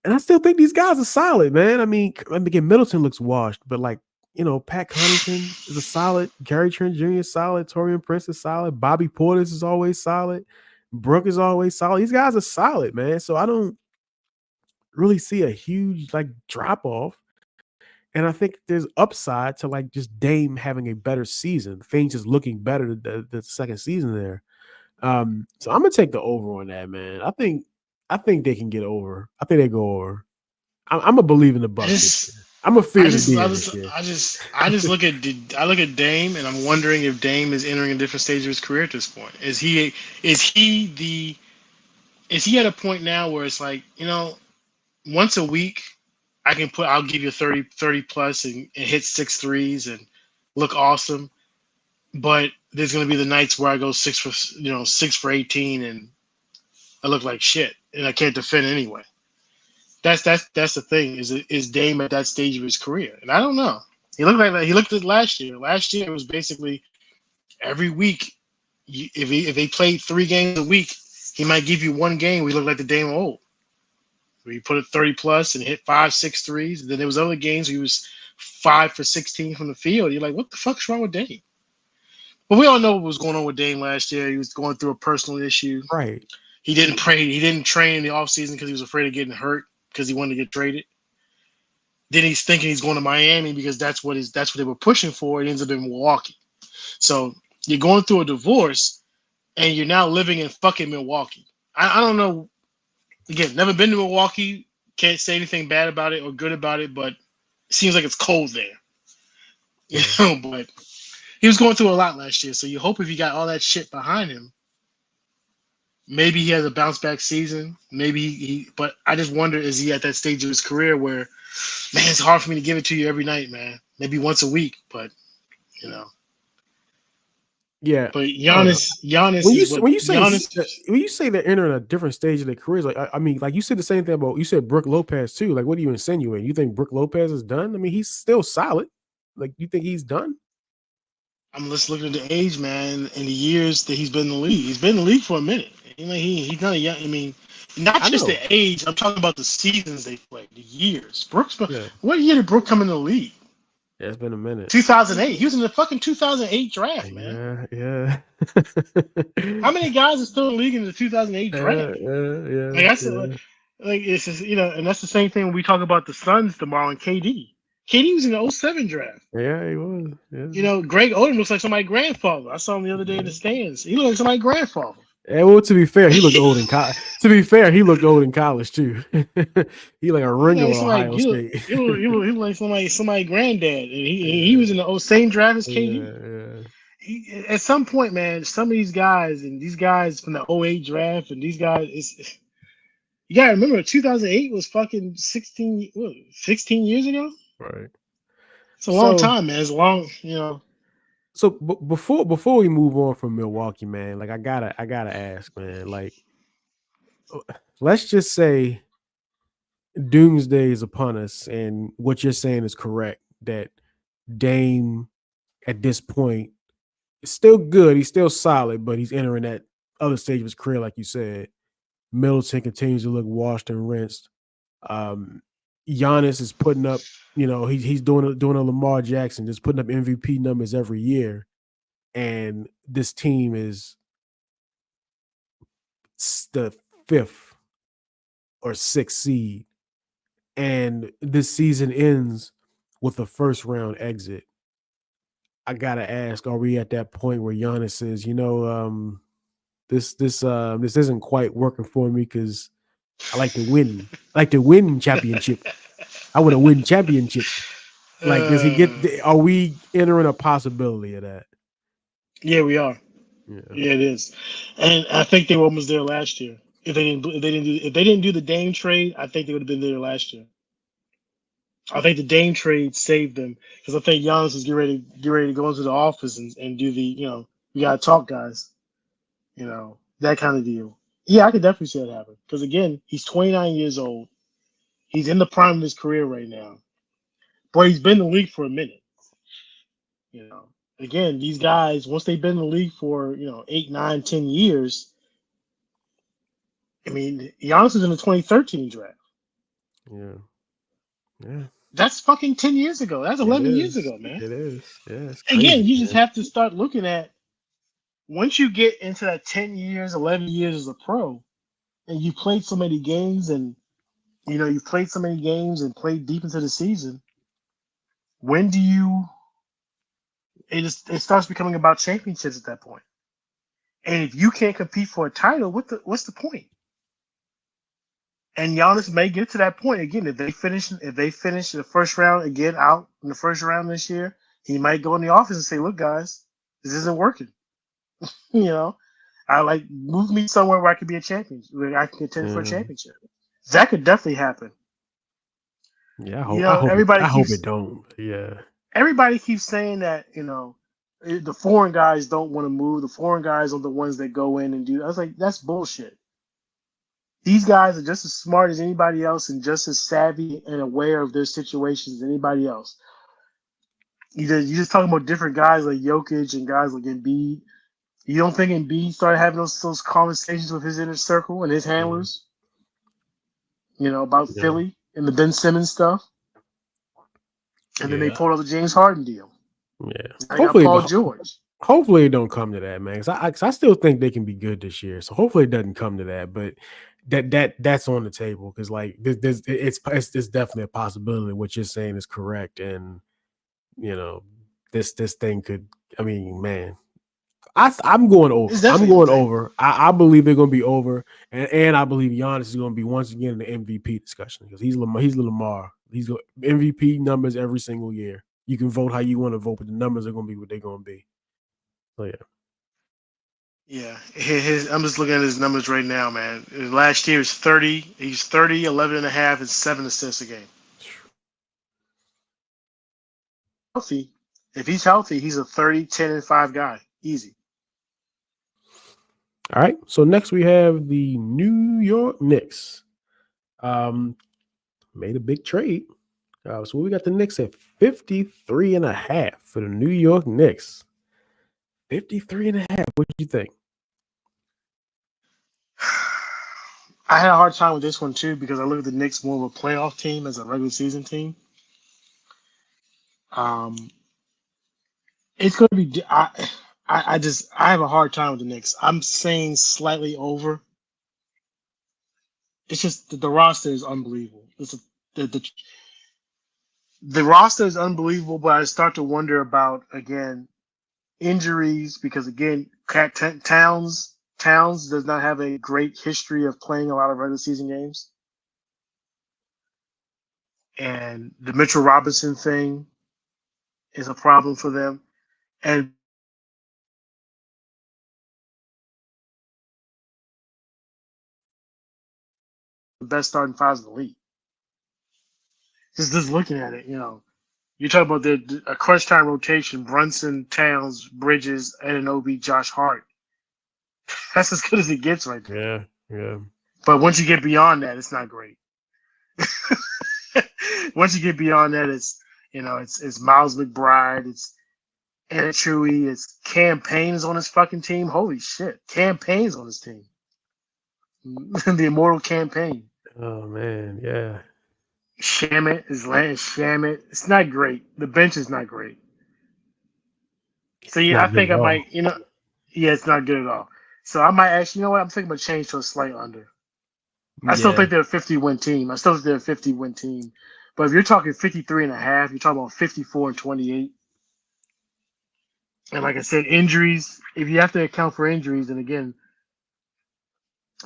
and I still think these guys are solid, man. I mean, again, Middleton looks washed, but like Pat Connaughton is a solid. Gary Trent Jr. is solid. Torian Prince is solid. Bobby Portis is always solid. Brooke is always solid. These guys are solid, man. So I don't really see a huge like drop off. And I think there's upside to like just Dame having a better season. Things just looking better the second season there. So I'm gonna take the over on that, man. I think they can get over. I think they go over. I'm a believe in the I Bucks this just, year. I'm a I fear the just, I demon just, this year. I just look at Dame, and I'm wondering if Dame is entering a different stage of his career at this point. Is he at a point now where it's like once a week I'll give you 30 plus and hit 6 threes and look awesome, but there's gonna be the nights where I go 6 for 18 and I look like shit and I can't defend anyway. That's the thing. Is Dame at that stage of his career? And I don't know. He looked at last year. Last year it was basically every week. If they played 3 games a week, he might give you one game where he looked like the Dame of old, where he put it 30 plus and hit 5, 6 threes. And then there was other games where he was 5 for 16 from the field. You're like, what the fuck's wrong with Dame? But we all know what was going on with Dame last year. He was going through a personal issue. Right. He didn't pray. He didn't train in the offseason because he was afraid of getting hurt because he wanted to get traded. Then he's thinking he's going to Miami because that's what they were pushing for. It ends up in Milwaukee. So you're going through a divorce and you're now living in fucking Milwaukee. I don't know. Again, never been to Milwaukee. Can't say anything bad about it or good about it, but it seems like it's cold there. Yeah. But he was going through a lot last year. So you hope if he got all that shit behind him, maybe he has a bounce back season. Maybe but I just wonder, is he at that stage of his career where, man, it's hard for me to give it to you every night, man. Maybe once a week, but you know. Yeah. But I don't know. Giannis is what Giannis. When you say they're entering a different stage of their careers, like I mean, like you said the same thing about you said Brooke Lopez too. Like, what are you insinuating? You think Brooke Lopez is done? I mean, he's still solid. Like, you think he's done? I'm just looking at the age, man, and the years that he's been in the league. He's been in the league for a minute. He's not a young. I mean, not I just the know. age. I'm talking about the seasons they played, the years. Yeah. What year did Brooke come in the league? Yeah, it's been a minute. 2008. He was in the fucking 2008 draft, man. Yeah. How many guys are still in the league in the 2008 draft? Like I said, Yeah. like it's just, and that's the same thing when we talk about the Suns tomorrow and KD. KD was in the '07 draft. Yeah, he was. Yeah. Greg Oden looks like somebody's grandfather. I saw him the other day in the stands. He looks like somebody's grandfather. And well, to be fair, he looked old in college. To be fair, he looked old in college too. He like a He ringer like at somebody, Ohio State. he like somebody granddad, and he was in the same draft as KD. Yeah, At some point, man, some of these guys and these guys from the '08 draft and these guys, you gotta remember 2008 was fucking 16 years ago. right. It's a long So time, man. It's a long. before we move on from Milwaukee, man, like I gotta ask, man, like let's just say doomsday is upon us, and what you're saying is correct that Dame at this point is still good. He's still solid, but he's entering that other stage of his career, like you said. Middleton continues to look washed and rinsed. Um, Giannis is putting up, he's doing a Lamar Jackson, just putting up MVP numbers every year, and this team is the fifth or sixth seed, and this season ends with a first round exit. I gotta ask, are we at that point where Giannis says, this isn't quite working for me because I like to win. I like to win championship. I want to win championship. Like, does he get? Uh, Are we entering a possibility of that? yeah, we are. Yeah, Yeah, it is, and I think they were almost there last year. If they didn't do the Dame trade, I think they would have been there last year. I think the Dame trade saved them because I think Giannis is get ready to go into the office and do the we gotta talk, guys. That kind of deal. Yeah, I could definitely see that happen because again, he's 29 years old. He's in the prime of his career right now, but he's been in the league for a minute. You know, again, these guys once they've been in the league for 8, 9, 10 years. I mean, Giannis is in the 2013 draft. yeah, yeah. That's fucking 10 years ago. That's It 11 years is. ago, man. It is. Yeah, it's Again, crazy, you just man. have to start looking at once you get into that 10 years, 11 years as a pro, and you played so many games and you've played so many games and played deep into the season, when do you it starts becoming about championships at that point. And if you can't compete for a title, what's the point? And Giannis may get to that point again if they finish the first round again out in the first round this year. He might go in the office and say, "Look, guys, this isn't working. you know, I like move me somewhere where I could be a champion, where I can contend for a Yeah, championship." That could definitely happen. yeah. You know, I hope it don't. Yeah, everybody keeps saying that the foreign guys don't want to move. The foreign guys are the ones that go in and do. I was like, that's bullshit. These guys are just as smart as anybody else and just as savvy and aware of their situations as anybody else. You just talking about different guys like Jokic and guys like Embiid. You don't think Embiid started having those conversations with his inner circle and his yeah, handlers, about yeah. Philly and the Ben Simmons stuff, and then they Yeah. pulled out the James Harden deal. Yeah. I got Paul George. Hopefully it don't come to that, man. Cause I still think they can be good this year. So hopefully it doesn't come to that. But that's on the table because like it's definitely a possibility. What you're saying is correct, and you know this thing could. I mean, man, I'm going It's over. I'm definitely on the going table. over. I believe they're going to be over, and I believe Giannis is going to be once again in the MVP discussion because he's Lamar. He's Lamar. He's got MVP numbers every single year. You can vote how you want to vote, but the numbers are going to be what they're going to be. So yeah, Yeah, I'm just looking at his numbers right now, man. Last year was 30. He's 30, 11 and a half, and 7 assists a game. Healthy. If he's healthy, he's a 30, 10, and 5 guy. Easy. all right. So next we have the New York Knicks. Made a big trade. So we got the Knicks at 53 and a half for the New York Knicks. 53 and a half. What do you think? I had a hard time with this one too because I look at the Knicks more of a playoff team as a regular season team. Um, it's going to be. I have a hard time with the Knicks. I'm saying slightly over. It's just the roster is unbelievable. The, the the roster is unbelievable, but I start to wonder about again injuries because again, Towns Towns does not have a great history of playing a lot of regular season games. And the Mitchell Robinson thing is a problem for them. And the best starting fives in the league. Just looking at it, you're talking about a crunch time rotation: Brunson, Towns, Bridges, Anunoby, Josh Hart. That's as good as it gets right there. Yeah. But once you get beyond that, it's not great. Once you get beyond that, it's Miles McBride, it's Ed Chewy, it's Cam Payne's on his fucking team. Holy shit, Cam Payne's on his team. The immortal Cam Payne. Oh man, yeah. Shamit is Lance Shamit. It's not great. The bench is not great. So yeah, I Not good think at I all. might, yeah, it's not good at all. So I might actually, you know what? I'm thinking about change to a slight under. I still Yeah. think they're a 50-win team. I still think they're a 50-win team. But if you're talking 53 and a half, you're talking about 54 and 28. And like I said, injuries, if you have to account for injuries, and again,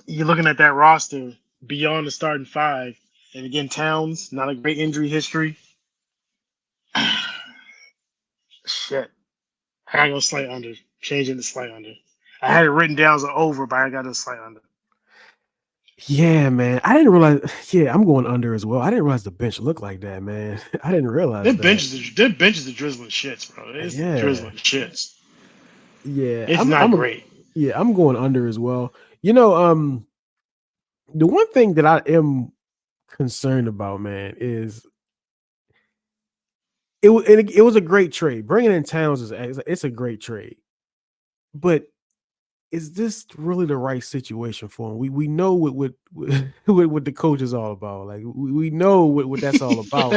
you're looking at that roster beyond the starting five. And again, Towns, not a great injury history. Shit. I gotta go slight under. Changing the slight under. I had it written down as an over, but I got a slight under. Yeah, man. I didn't realize. Yeah, I'm going under as well. I didn't realize the bench looked like that, man. I didn't realize that. Their benches are drizzling shits, bro. It's Yeah, drizzling shits. yeah. It's not great. Yeah, I'm going under as well. You know, the one thing that I am concerned about, man, is it was a great trade. Bringing in Towns it's a great trade, but is this really the right situation for him? We know what what the coach is all about. Like we know what that's all about.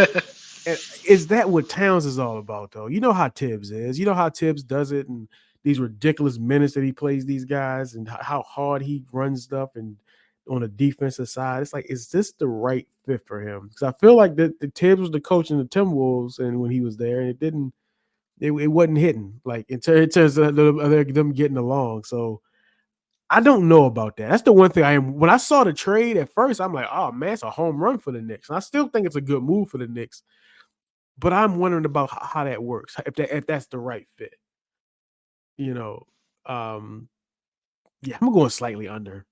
And is that what Towns is all about, though? You know how Tibbs is. You know how Tibbs does it, and these ridiculous minutes that he plays these guys, and how hard he runs stuff, and on the defensive side, it's like, is this the right fit for him? Because I feel like the Tibbs was the coach in the Timberwolves, and when he was there, and it wasn't hitting like in terms of them getting along. So I don't know about that. That's the one thing I am. When I saw the trade at first, I'm like, oh man, it's a home run for the Knicks. And I still think it's a good move for the Knicks. But I'm wondering about how that works, if that's the right fit. You know, um, yeah, I'm going slightly under.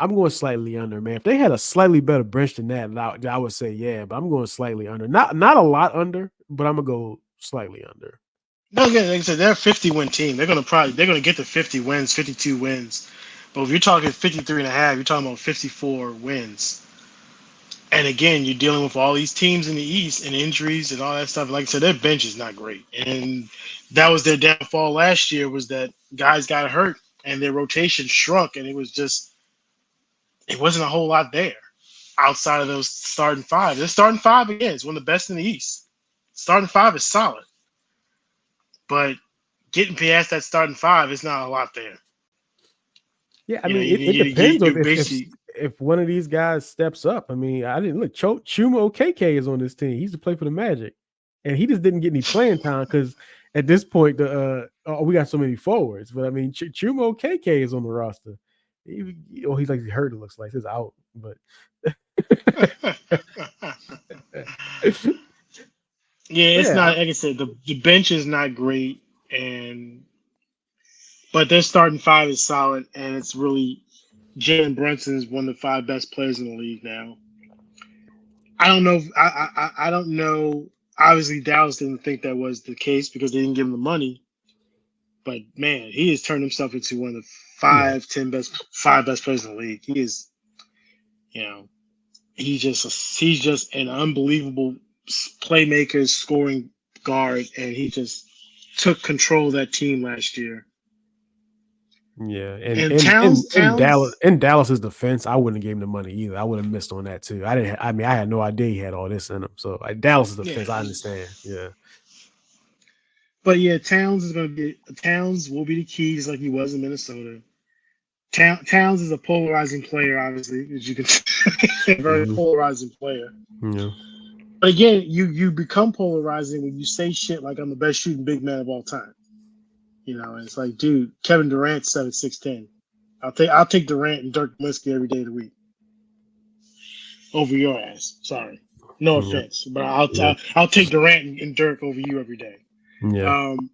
I'm going slightly under, man. If they had a slightly better bench than that, I would say yeah. But I'm going slightly under. Not a lot under, but I'm gonna go slightly under. No, again, like I said, they're a 50-win team. They're gonna get to 50 wins, 52 wins. But if you're talking 53 and a half, you're talking about 54 wins. And again, you're dealing with all these teams in the East and injuries and all that stuff. Like I said, their bench is not great, and that was their downfall last year. Was that guys got hurt and their rotation shrunk, and it wasn't a whole lot there outside of those starting five. The starting five again is one of the best in the East. Starting five is solid, but getting past that starting five is not a lot there. Yeah, I You know, mean, you, it you, depends you on basically if one of these guys steps up. I mean, I didn't look. Chuma Okeke is on this team. He used to play for the Magic, and he just didn't get any playing time because at this point, we got so many forwards. But I mean, Chuma Okeke is on the roster. He's like hurt. It looks like he's out, but yeah, it's yeah, not like I said. The bench is not great, but their starting five is solid, and it's really Jalen Brunson is one of the five best players in the league now. I don't know. I don't know. Obviously, Dallas didn't think that was the case because they didn't give him the money. But man, he has turned himself into one of the yeah, five best players in the league. He is, you know, he's just an unbelievable playmaker, scoring guard, and he just took control of that team last year. yeah. And And in in Towns, in Dallas, Towns, in Dallas's defense, I wouldn't have gave him the money either. I would have missed on that too. I didn't. I mean, I had no idea he had all this in him. So Dallas's yeah. defense, I understand. Yeah. But yeah, Towns will be the key, just like he was in Minnesota. Towns is a polarizing player, obviously, as you can see, a very Mhm. polarizing player. Yeah. But again, you become polarizing when you say shit like I'm the best shooting big man of all time. And it's like, dude, Kevin Durant's 7'6", I'll take Durant and Dirk Nowitzki every day of the week over your ass. Sorry, no Yeah, offense, but yeah, I'll take Durant and Dirk over you every day. yeah, Um,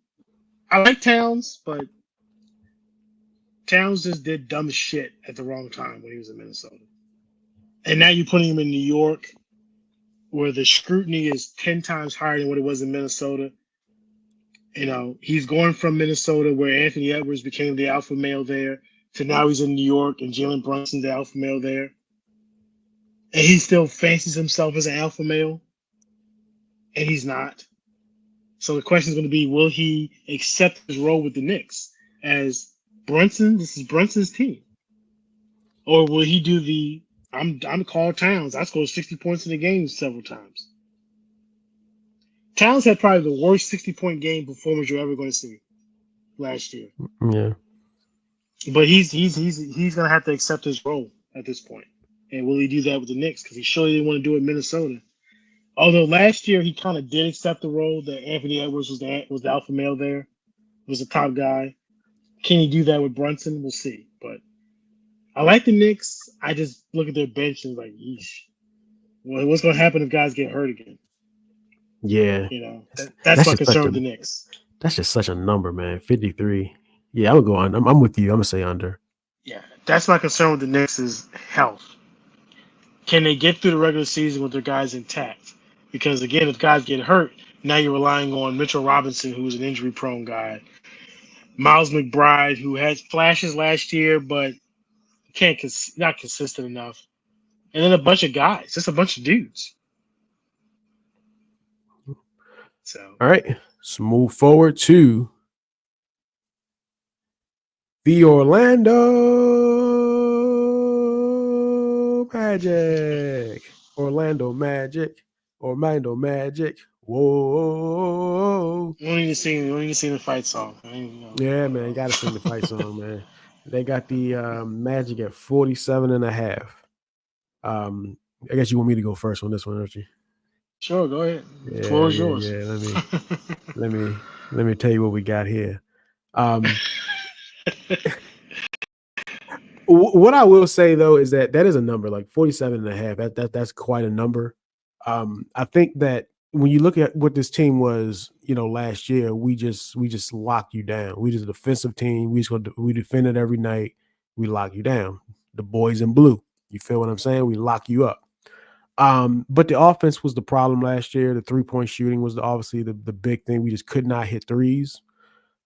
I like Towns, but Towns just did dumb shit at the wrong time when he was in Minnesota, and now you're putting him in New York, where the scrutiny is 10 times higher than what it was in Minnesota. You know, he's going from Minnesota, where Anthony Edwards became the alpha male there, to now he's in New York and Jalen Brunson's the alpha male there. And he still fancies himself as an alpha male, and he's not. So the question is going to be, will he accept his role with the Knicks as Brunson? This is Brunson's team, or will he do the I'm Carl Towns. I scored 60 points in the game several times. Towns had probably the worst 60-point game performance you're ever going to see last year. yeah. But he's gonna have to accept his role at this point. And will he do that with the Knicks? Because he surely didn't want to do it in Minnesota. Although last year he kind of did accept the role that Anthony Edwards was the alpha male there, was the top guy. Can he do that with Brunson? We'll see. But I like the Knicks. I just look at their bench and like, yeesh. Well, what's gonna happen if guys get hurt again? Yeah, You know, that's that's my just such concern a with the Knicks. that's just such a number, man. 53. Yeah, I would go on. I'm with you. I'm gonna say under. Yeah, that's my concern with the Knicks is health. Can they get through the regular season with their guys intact? Because again, if guys get hurt, now you're relying on Mitchell Robinson, who's an injury-prone guy, Miles McBride, who had flashes last year, but can't not consistent enough, and then a bunch of guys, just a bunch of dudes. So All right, let's move forward to the Orlando Magic. Orlando Magic. Orlando Magic. Whoa. we don't need to sing. We don't need to sing the fight song. I mean, Yeah, man, you got to sing the fight song, man. They got the Magic at 47 and a half. I guess you want me to go first on this one, don't you? Sure, go ahead. The Yeah, floor is yeah, yours. yeah. Let me tell you what we got here. What I will say though is that is a number like 47 and a half. That's quite a number. I think that when you look at what this team was, last year, we just locked you down. We just a defensive team. We defended every night. We lock you down. The boys in blue. You feel what I'm saying? We lock you up. But the offense was the problem last year. The 3-point shooting was obviously the big thing. We just could not hit threes.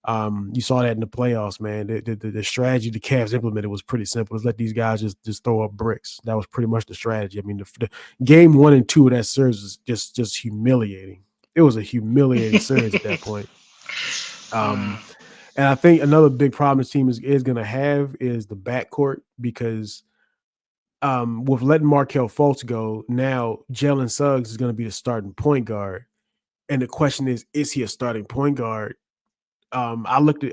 You saw that in the playoffs, man. The strategy the Cavs implemented was pretty simple. Just let these guys just throw up bricks. That was pretty much the strategy. I mean, the game 1 and 2 of that series was just humiliating. It was a humiliating series at that point. And I think another big problem this team is going to have is the backcourt because with letting Markelle Fultz go, now Jalen Suggs is going to be the starting point guard. And the question is he a starting point guard? I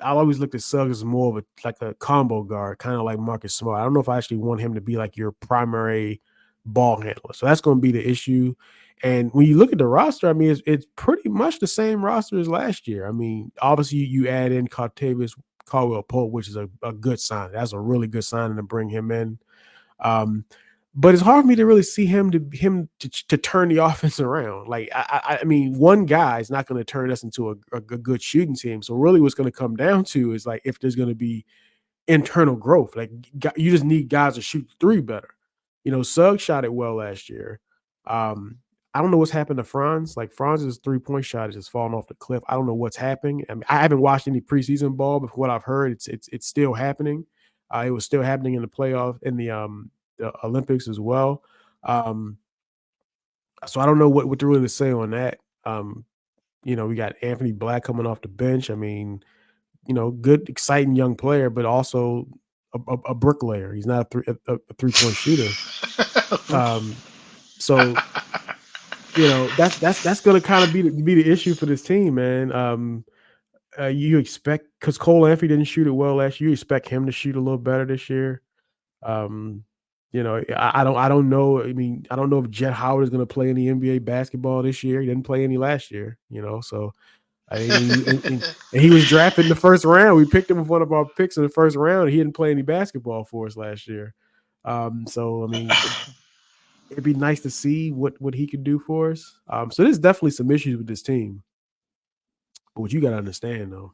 always looked at Suggs as more of a combo guard, kind of like Marcus Smart. I don't know if I actually want him to be like your primary ball handler. So that's going to be the issue. And when you look at the roster, I mean, it's pretty much the same roster as last year. I mean, obviously you add in Cartavius Caldwell-Pope, which is a good sign. That's a really good sign to bring him in. But it's hard for me to really see him to turn the offense around. Like I mean, one guy is not going to turn us into a good shooting team. So really, what's going to come down to is like if there's going to be internal growth. Like you just need guys to shoot three better. Suggs shot it well last year. I don't know what's happened to Franz. Like Franz's 3-point shot is just falling off the cliff. I don't know what's happening. I mean, I haven't watched any preseason ball, but from what I've heard, it's still happening. It was still happening in the playoff in the Olympics as well. So I don't know what to really say on that. We got Anthony Black coming off the bench. I mean, good, exciting young player, but also a bricklayer. He's not a 3-point shooter. So that's going to kind of be the issue for this team, man. You expect because Cole Anthony didn't shoot it well last year. You expect him to shoot a little better this year. I don't know. I mean, I don't know if Jet Howard is going to play any NBA basketball this year. He didn't play any last year. So And he was drafted in the first round. We picked him with one of our picks in the first round. He didn't play any basketball for us last year. So I mean, it'd be nice to see what he could do for us. So there's definitely some issues with this team. But what you got to understand though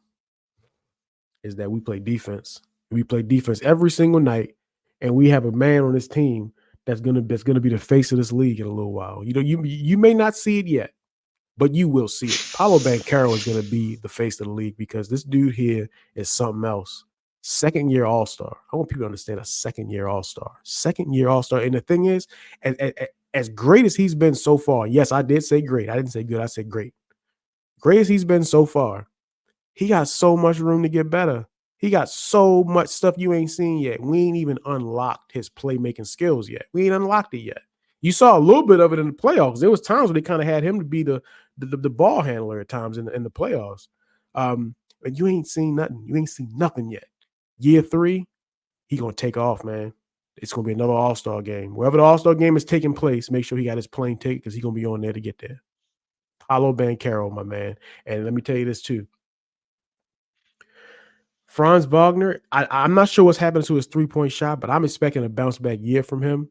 is that we play defense. We play defense every single night, and we have a man on this team that's gonna be the face of this league in a little while. You know, you may not see it yet, but you will see it. Paolo Banchero is going to be the face of the league because this dude here is something else. Second-year All-Star. I want people to understand a second-year All-Star. Second-year All-Star. And the thing is, as great as he's been so far, yes, I did say great. I didn't say good. I said great. Great as he's been so far, he got so much room to get better. He got so much stuff you ain't seen yet. We ain't even unlocked his playmaking skills yet. We ain't unlocked it yet. You saw a little bit of it in the playoffs. There was times where they kind of had him to be the ball handler at times in the playoffs. But you ain't seen nothing. You ain't seen nothing yet. Year 3, he gonna take off, man. It's gonna be another All-Star game. Wherever the All-Star game is taking place, make sure he got his plane ticket because he's gonna be on there to get there. Paolo Banchero, my man. And let me tell you this too. Franz Wagner, I'm not sure what's happening to his three-point shot, but I'm expecting a bounce back year from him.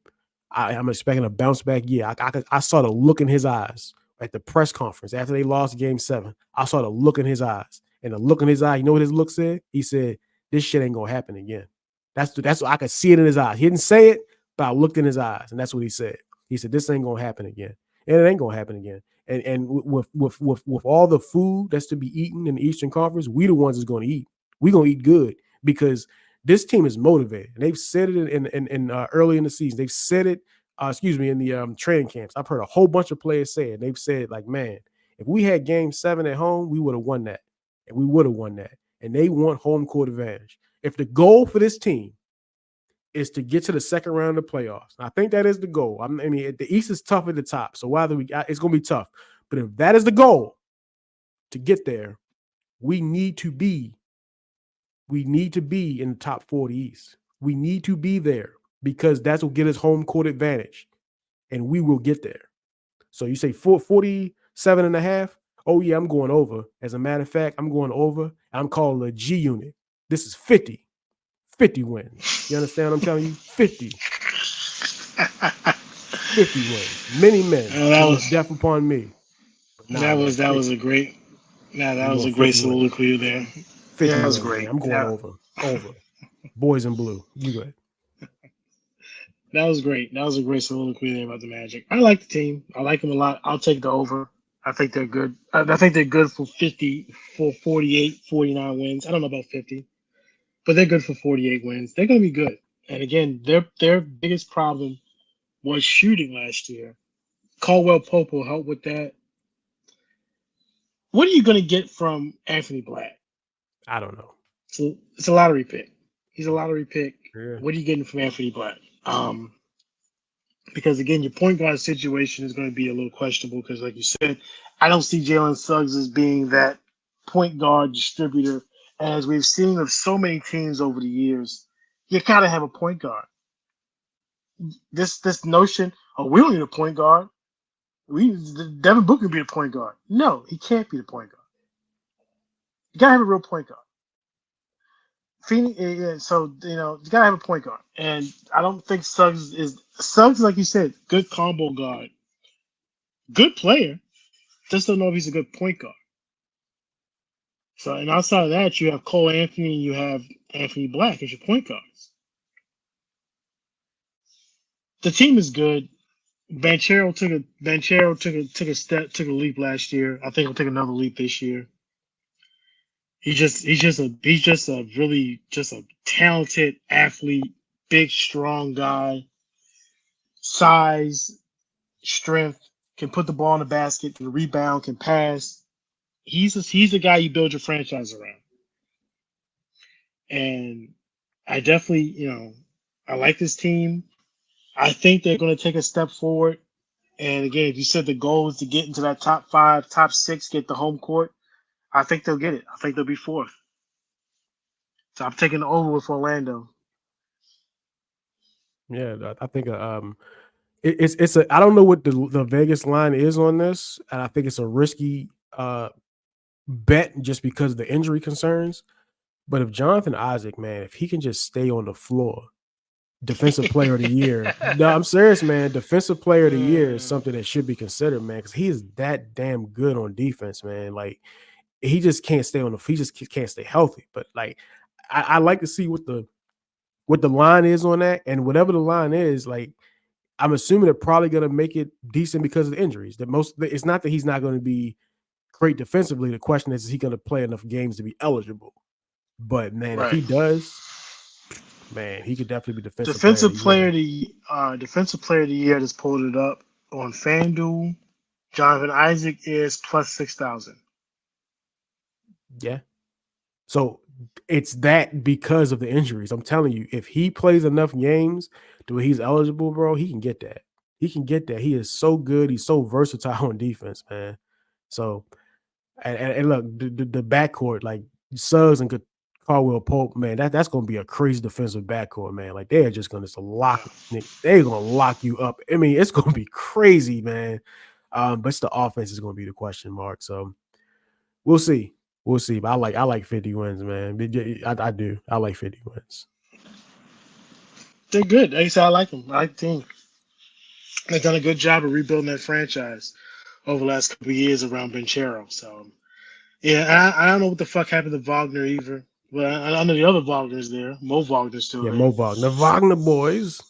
I'm expecting a bounce back year. I saw the look in his eyes at the press conference after they lost Game 7. I saw the look in his eyes, and the look in his eye. You know what his look said? He said, "This shit ain't gonna happen again." That's what I could see it in his eyes. He didn't say it, but I looked in his eyes, and that's what he said. He said, "This ain't gonna happen again," and it ain't gonna happen again. And with all the food that's to be eaten in the Eastern Conference, we the ones that's going to eat. We're going to eat good because this team is motivated. And they've said it in early in the season. They've said it, in the training camps. I've heard a whole bunch of players say it. They've said, like, man, if we had Game 7 at home, we would have won that. And we would have won that. And they want home court advantage. If the goal for this team is to get to the second round of the playoffs, I think that is the goal. I mean, the East is tough at the top. So it's going to be tough. But if that is the goal to get there, we need to be in the top 40 East. We need to be there because that's what get us home court advantage, and we will get there. So you say 47 and a half? Oh, yeah, I'm going over. As a matter of fact, I'm going over. I'm calling a G unit. This is 50. 50 wins. You understand what I'm telling you? 50. 50 wins. Many men. That was death upon me. That was a great. That was a great soliloquy there. 50 that was great. Man. I'm going over. Boys in blue. You go ahead. That was great. That was a great soliloquy there about the Magic. I like the team. I like them a lot. I'll take the over. I think they're good. I think they're good for 48, 49 wins. I don't know about 50, but they're good for 48 wins. They're going to be good. And again, their biggest problem was shooting last year. Caldwell Pope will help with that. What are you going to get from Anthony Black? I don't know. It's a lottery pick. He's a lottery pick. Yeah. What are you getting from Anthony Black? Because again, your point guard situation is going to be a little questionable because, like you said, I don't see Jalen Suggs as being that point guard distributor. As we've seen with so many teams over the years, you gotta have a point guard. This notion, we don't need a point guard. Devin Booker can be the point guard. No, he can't be the point guard. You gotta have a real point guard. So you gotta have a point guard, and I don't think Suggs, like you said, good combo guard, good player. Just don't know if he's a good point guard. So, and outside of that, you have Cole Anthony and you have Anthony Black as your point guards. The team is good. Banchero took a leap last year. I think he'll take another leap this year. He's just a really talented athlete, big, strong guy, size, strength, can put the ball in the basket, can rebound, can pass. He's the guy you build your franchise around. And I definitely, I like this team. I think they're going to take a step forward. And again, if you said the goal is to get into that top 5, top 6, get the home court, I think they'll get it. I think they'll be 4th. So I'm taking the over with Orlando. Yeah, I think it's I don't know what the Vegas line is on this, and I think it's a risky bet just because of the injury concerns. But if Jonathan Isaac, man, if he can just stay on the floor, defensive player of the year. No, I'm serious, man. Defensive player of the year is something that should be considered, man, because he is that damn good on defense, man. Like he just can't stay on the. He just can't stay healthy. But like, I like to see what the line is on that, and whatever the line is, like I'm assuming they're probably going to make it decent because of the injuries. It's not that he's not going to be great defensively. The question is he going to play enough games to be eligible? But man, if he does, man, he could definitely be defensive player of the year. Just pulled it up on FanDuel. Jonathan Isaac is plus 6,000. Yeah. So it's that because of the injuries. I'm telling you, if he plays enough games to where he's eligible, bro, he can get that. He can get that. He is so good. He's so versatile on defense, man. So, and look, the backcourt, like Suggs and Caldwell Pope, man, that's going to be a crazy defensive backcourt, man. Like they're just going to they're going to lock you up. I mean, it's going to be crazy, man. But it's the offense is going to be the question mark. So we'll see. We'll see. But I like 50 wins, man. I do. I like 50 wins. They're good. Like I said, I like them. I like the team. They've done a good job of rebuilding that franchise over the last couple of years around Banchero. So, yeah, I don't know what the fuck happened to Wagner either. But I know the other Wagner's there. Mo Wagner's still there. Mo Wagner. The Wagner boys.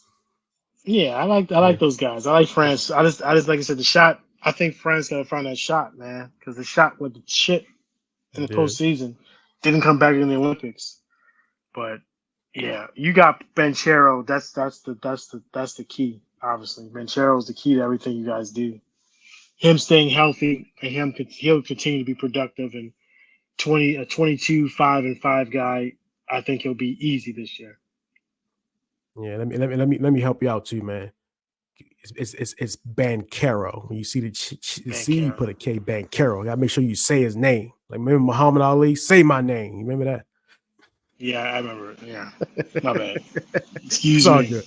Yeah, I like those guys. I like France. I just like I said, the shot. I think France got to find that shot, man, because the shot with the shit in the postseason didn't come back in the Olympics. But yeah, you got Banchero. That's the key. Obviously, Banchero is the key to everything you guys do. Him staying healthy and he'll continue to be productive and 22 5-5 guy. I think he'll be easy this year. Yeah, let me help you out too, man. It's Banchero. When you see the C, you put a K. Banchero. You gotta make sure you say his name. Like remember Muhammad Ali, say my name. You remember that? Yeah, I remember it. Yeah, my bad. Excuse me. Good.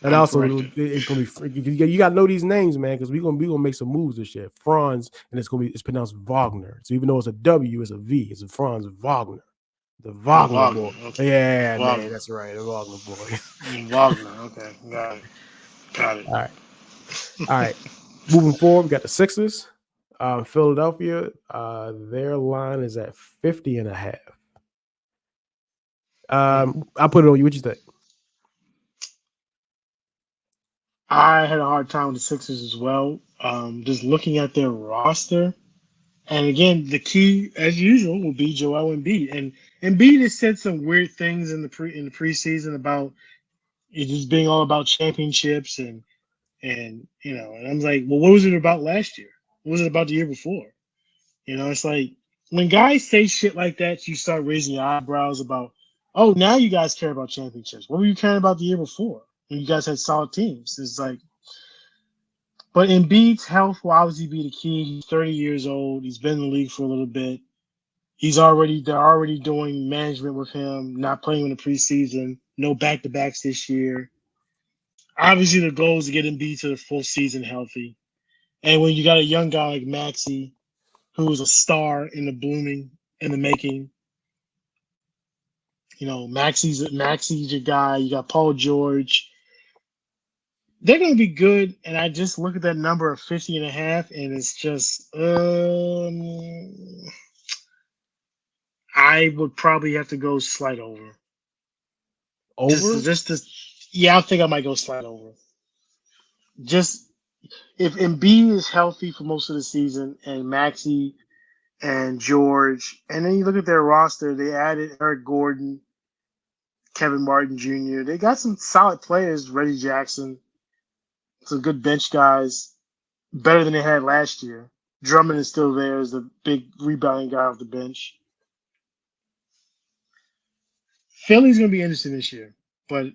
And also, it's gonna be you gotta know these names, man, because we're gonna make some moves this year. Franz, and it's pronounced Wagner. So even though it's a W, it's a V. It's a Franz Wagner. The Wagner boy. Okay. Yeah, Wagner. Man, that's right. The Wagner boy. Wagner. Okay, got it. All right. Moving forward, we got the Sixers. Philadelphia, their line is at 50.5. I'll put it on you. What you think? I had a hard time with the Sixers as well. Just looking at their roster. And again, the key, as usual, will be Joel Embiid. And Embiid has said some weird things in the preseason about it just being all about championships and you know, and I'm like, well, what was it about last year? What was it about the year before? You know, it's like when guys say shit like that, you start raising your eyebrows about, oh, now you guys care about championships. What were you caring about the year before when you guys had solid teams? It's like, but Embiid's health will obviously be the key. He's 30 years old. He's been in the league for a little bit. They're already doing management with him, not playing in the preseason, no back-to-backs this year. Obviously, the goal is to get Embiid to the full season healthy. And when you got a young guy like Maxey, who's a star in the making, you know, Maxey's your guy. You got Paul George. They're going to be good. And I just look at that number of 50.5, and it's just, I would probably have to go slight over. Yeah, I think I might go slight over. Just if Embiid is healthy for most of the season and Maxey and George, and then you look at their roster, they added Eric Gordon, Kevin Martin Jr. They got some solid players, Reggie Jackson, some good bench guys, better than they had last year. Drummond is still there as the big rebounding guy off the bench. Philly's going to be interesting this year, but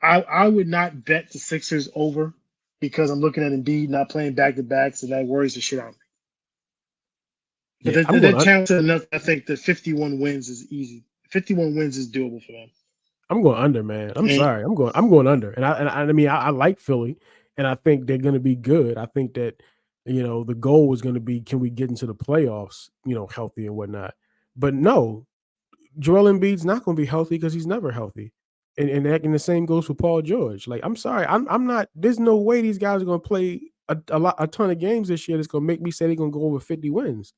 I would not bet the Sixers over because I'm looking at Embiid not playing back-to-backs, and that worries the shit out of me. But they're talented enough. I think the 51 wins is easy. 51 wins is doable for them. I'm going under, man. Sorry. I'm going under. And I mean, I like Philly, and I think they're going to be good. I think that the goal was going to be, can we get into the playoffs, healthy and whatnot. But no, Joel Embiid's not going to be healthy because he's never healthy. And the same goes for Paul George. Like, I'm sorry, I'm not. There's no way these guys are going to play a ton of games this year that's going to make me say they're going to go over 50 wins.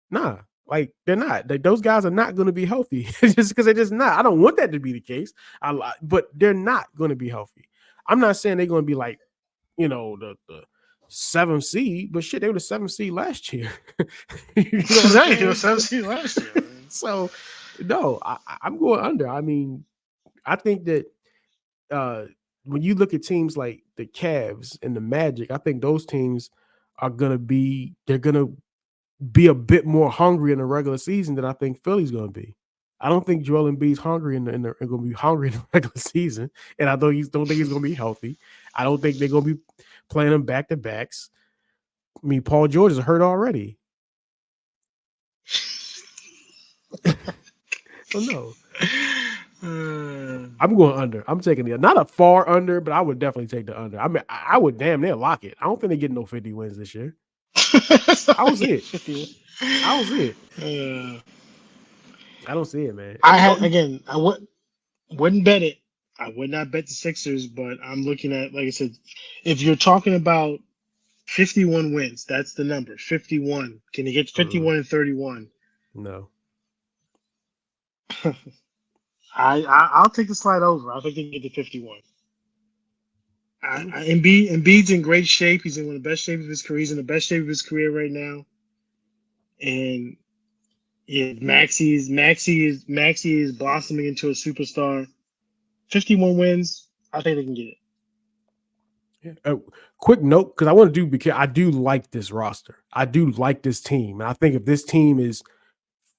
Nah, like they're not. Like, those guys are not going to be healthy just because they're just not. I don't want that to be the case. But they're not going to be healthy. I'm not saying they're going to be like, the 7th seed, but shit, they were the 7th seed last year. Exactly, they were 7th seed last year. So, no, I'm going under. I mean, I think that when you look at teams like the Cavs and the Magic, I think those teams are gonna be a bit more hungry in the regular season than I think Philly's gonna be. I don't think Joel Embiid's hungry going to be hungry in the regular season, and I don't think he's going to be healthy. I don't think they're going to be playing him back to backs. I mean, Paul George is hurt already. So no, I'm going under. I'm taking not a far under, but I would definitely take the under. I mean, I would damn near lock it. I don't think they get no 50 wins this year. I don't see it. I don't see it. I don't see it, man. I wouldn't bet it. I would not bet the Sixers, but I'm looking at, like I said, if you're talking about 51 wins, that's the number. 51. Can you get 51 and 31? No. I'll take the slide over. I think they can get to 51. Embiid's in great shape. He's in one of the best shape of his career. He's in the best shape of his career right now. And yeah, Maxey is blossoming into a superstar. 51 wins. I think they can get it. Yeah. Quick note, because I want to do, because I do like this roster. I do like this team. And I think if this team is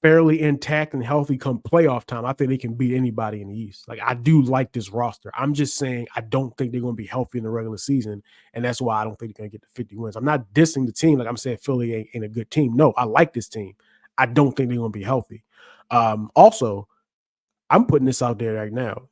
fairly intact and healthy come playoff time, I think they can beat anybody in the East. Like, I do like this roster. I'm just saying I don't think they're going to be healthy in the regular season, and that's why I don't think they're going to get to 50 wins. I'm not dissing the team like I'm saying Philly ain't a good team. No, I like this team. I don't think they're going to be healthy. Also, I'm putting this out there right now.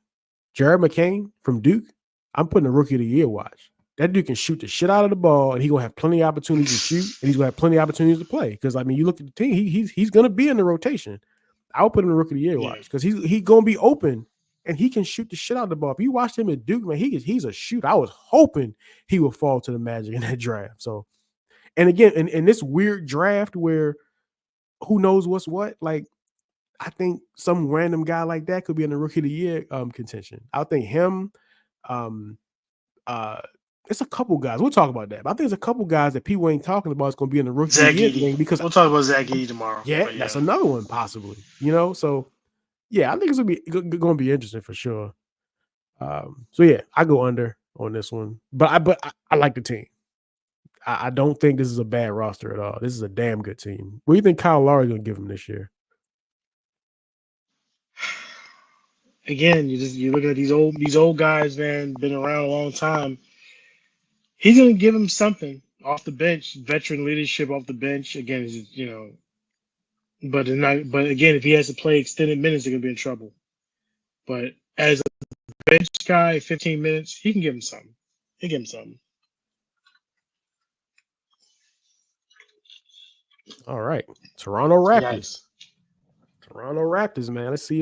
Jared McCain from Duke, I'm putting a Rookie of the Year watch. That dude can shoot the shit out of the ball, and he's going to have plenty of opportunities to shoot, and he's going to have plenty of opportunities to play. Because, I mean, you look at the team, he's going to be in the rotation. I'll put him in the Rookie of the Year watch because he's going to be open, and he can shoot the shit out of the ball. If you watch him at Duke, man, he's a shooter. I was hoping he would fall to the Magic in that draft. So, and again, in this weird draft where who knows what's what, like, I think some random guy like that could be in the Rookie of the Year contention. I think him, it's a couple guys. We'll talk about that. But I think there's a couple guys that people ain't talking about is going to be in the Rookie of the Year thing, because we'll talk about Zach Edey tomorrow. Yeah, that's another one possibly. So yeah, I think it's going to be interesting for sure. So yeah, I go under on this one, but I like the team. I don't think this is a bad roster at all. This is a damn good team. What do you think Kyle Lowry's going to give him this year? Again, you're looking at these old guys, man, been around a long time. He's going to give him something off the bench, veteran leadership off the bench. Again, but again, if he has to play extended minutes, they're going to be in trouble. But as a bench guy, 15 minutes, he can give him something. He'll give him something. All right, Toronto Raptors. Yes. Toronto Raptors, man. Let's see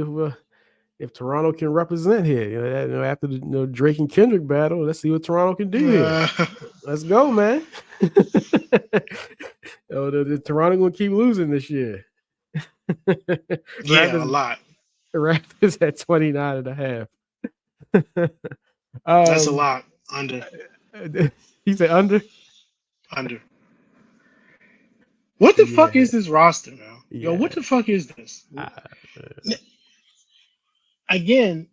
if Toronto can represent here. After the Drake and Kendrick battle, let's see what Toronto can do here. Let's go, man. The Toronto gonna keep losing this year. Yeah, a lot. The Raptors at 29.5. That's a lot. Under. He said under? Under. What the fuck is this roster now? Yo, what the fuck is this? Again,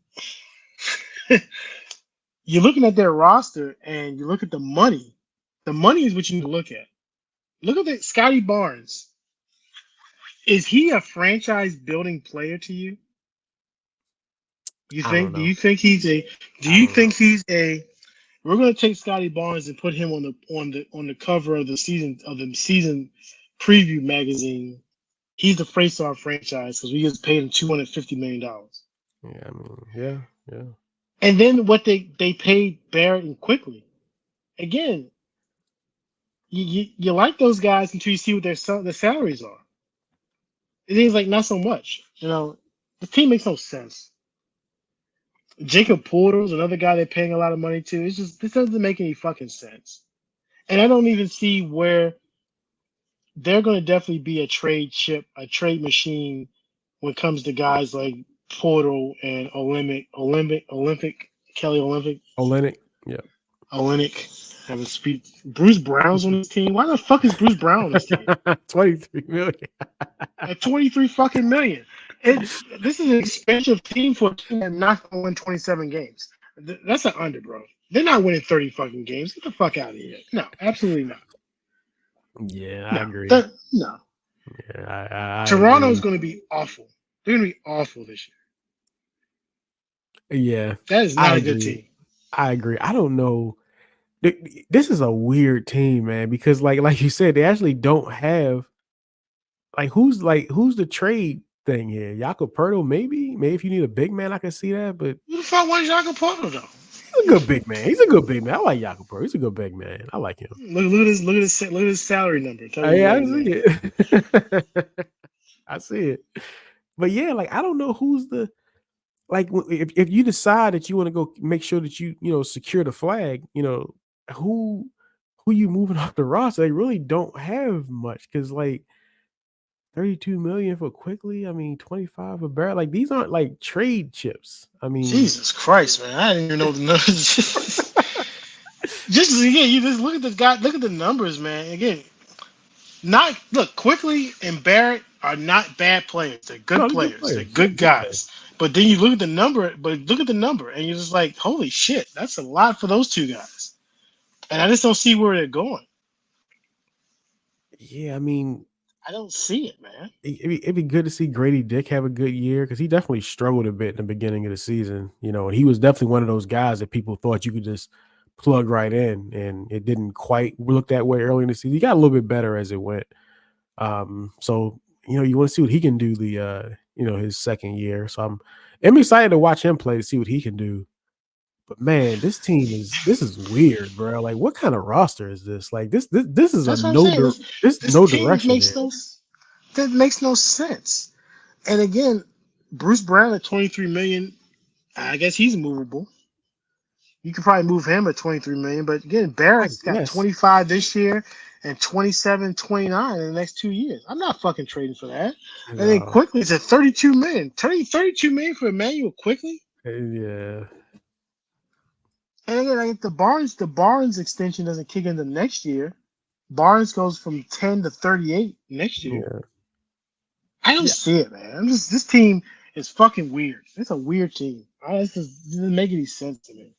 you're looking at their roster and you look at the money. The money is what you need to look at. Look at that Scotty Barnes. Is he a franchise building player to you? You think? Do you think he's a? Do you think he's a? We're going to take Scotty Barnes and put him on the cover of the season preview magazine. He's the face of our franchise because we just paid him $250 million. Yeah, I mean, yeah. And then what they paid Barrett and Quickly. Again, you like those guys until you see what their salaries are. It seems like not so much. The team makes no sense. Jacob Porter's another guy they're paying a lot of money to. It's just this doesn't make any fucking sense. And I don't even see where they're going to definitely be a trade chip, a trade machine when it comes to guys like Porter and Kelly Olympic. Olynyk, yeah. Olynyk. Have a speed. Bruce Brown's on this team. Why the fuck is Bruce Brown on this team? 23 million. At 23 fucking million. This is an expensive team for a team that's not going to win 27 games. That's an under, bro. They're not winning 30 fucking games. Get the fuck out of here. No, absolutely not. Yeah, I agree. No. Yeah, I Toronto's going to be awful. They're going to be awful this year. Yeah. That is not a good team. I agree. I don't know. This is a weird team, man, because like you said, they actually don't have who's the trade thing here? Jakob Poeltl, maybe if you need a big man, I can see that. But who the fuck wants Jakob Poeltl though? He's a good big man. He's a good big man. I like Jakob Poeltl. He's a good big man. I like him. Look at his salary number. Yeah, I see it. I see it. But yeah, I don't know who's the if you decide that you want to go make sure that you secure the flag, who you moving off the roster? They really don't have much because 32 million for Quickly. I mean, 25 for Barrett. These aren't trade chips. I mean, Jesus Christ, man! I didn't even know the numbers. You just look at the guy. Look at the numbers, man. Again, Quickly and Barrett are not bad players. They're good players. They're good guys. But then you look at the number. And you're just like, holy shit, that's a lot for those two guys. And I just don't see where they're going. Yeah, I mean, I don't see it, man. It'd be good to see Grady Dick have a good year because he definitely struggled a bit in the beginning of the season. And he was definitely one of those guys that people thought you could just plug right in, and it didn't quite look that way early in the season. He got a little bit better as it went. So you want to see what he can do his second year. So I'm excited to watch him play to see what he can do. But man, this is weird, bro. What kind of roster is this? This is This no direction. That makes no sense. And again, Bruce Brown at 23 million, I guess he's movable. You could probably move him at 23 million, but again, Barrett's got 25 this year and 27, 29 in the next 2 years. I'm not fucking trading for that. No. And then Quickly it's at 32 million. 32 million for Emmanuel Quickly? Yeah. And again, the Barnes extension doesn't kick in the next year. Barnes goes from 10 to 38 next year. Yeah. I don't see it, man. This team is fucking weird. It's a weird team. It doesn't make any sense to me.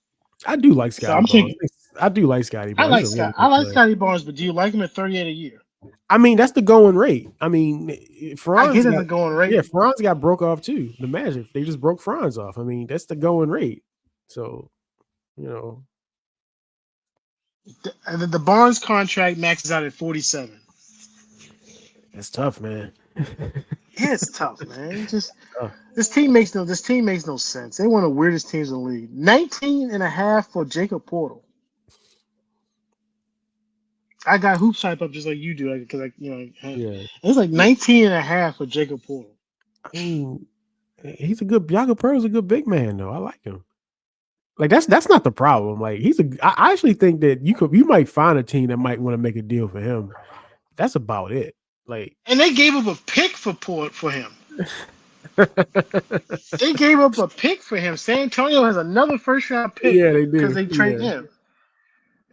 I do like Scotty Barnes. I do like Scotty Barnes. I like Scotty Barnes, but do you like him at 38 a year? I mean, that's the going rate. I mean, Franz I get it's the going rate. Yeah, Franz got broke off too. The Magic, they just broke Franz off. I mean, that's the going rate. So, the Barnes contract maxes out at 47. That's tough, man. It's tough, man. This team makes no sense. They're one of the weirdest teams in the league. 19.5 for Jakob Poeltl. I got hoops hype up just like you do, because it's 19.5 for Jakob Poeltl. I mean, Jakob Poeltl's a good big man though. I like him. That's not the problem. I actually think that you might find a team that might want to make a deal for him. That's about it. And they gave up a pick for him. They gave up a pick for him. San Antonio has another first round pick. Yeah, they did because they traded him.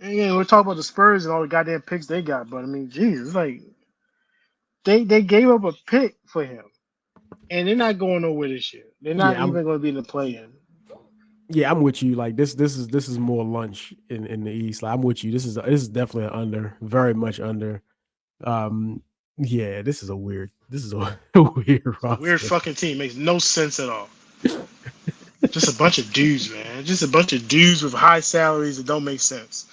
And we're talking about the Spurs and all the goddamn picks they got, but I mean, Jesus, they gave up a pick for him, and they're not going nowhere this year. They're not even going to be in the play-in. Yeah, I'm with you. This is more lunch in the East. I'm with you. This is definitely an under, very much under. Yeah, this is a weird weird roster. Weird fucking team. Makes no sense at all. Just a bunch of dudes, man. Just a bunch of dudes with high salaries that don't make sense.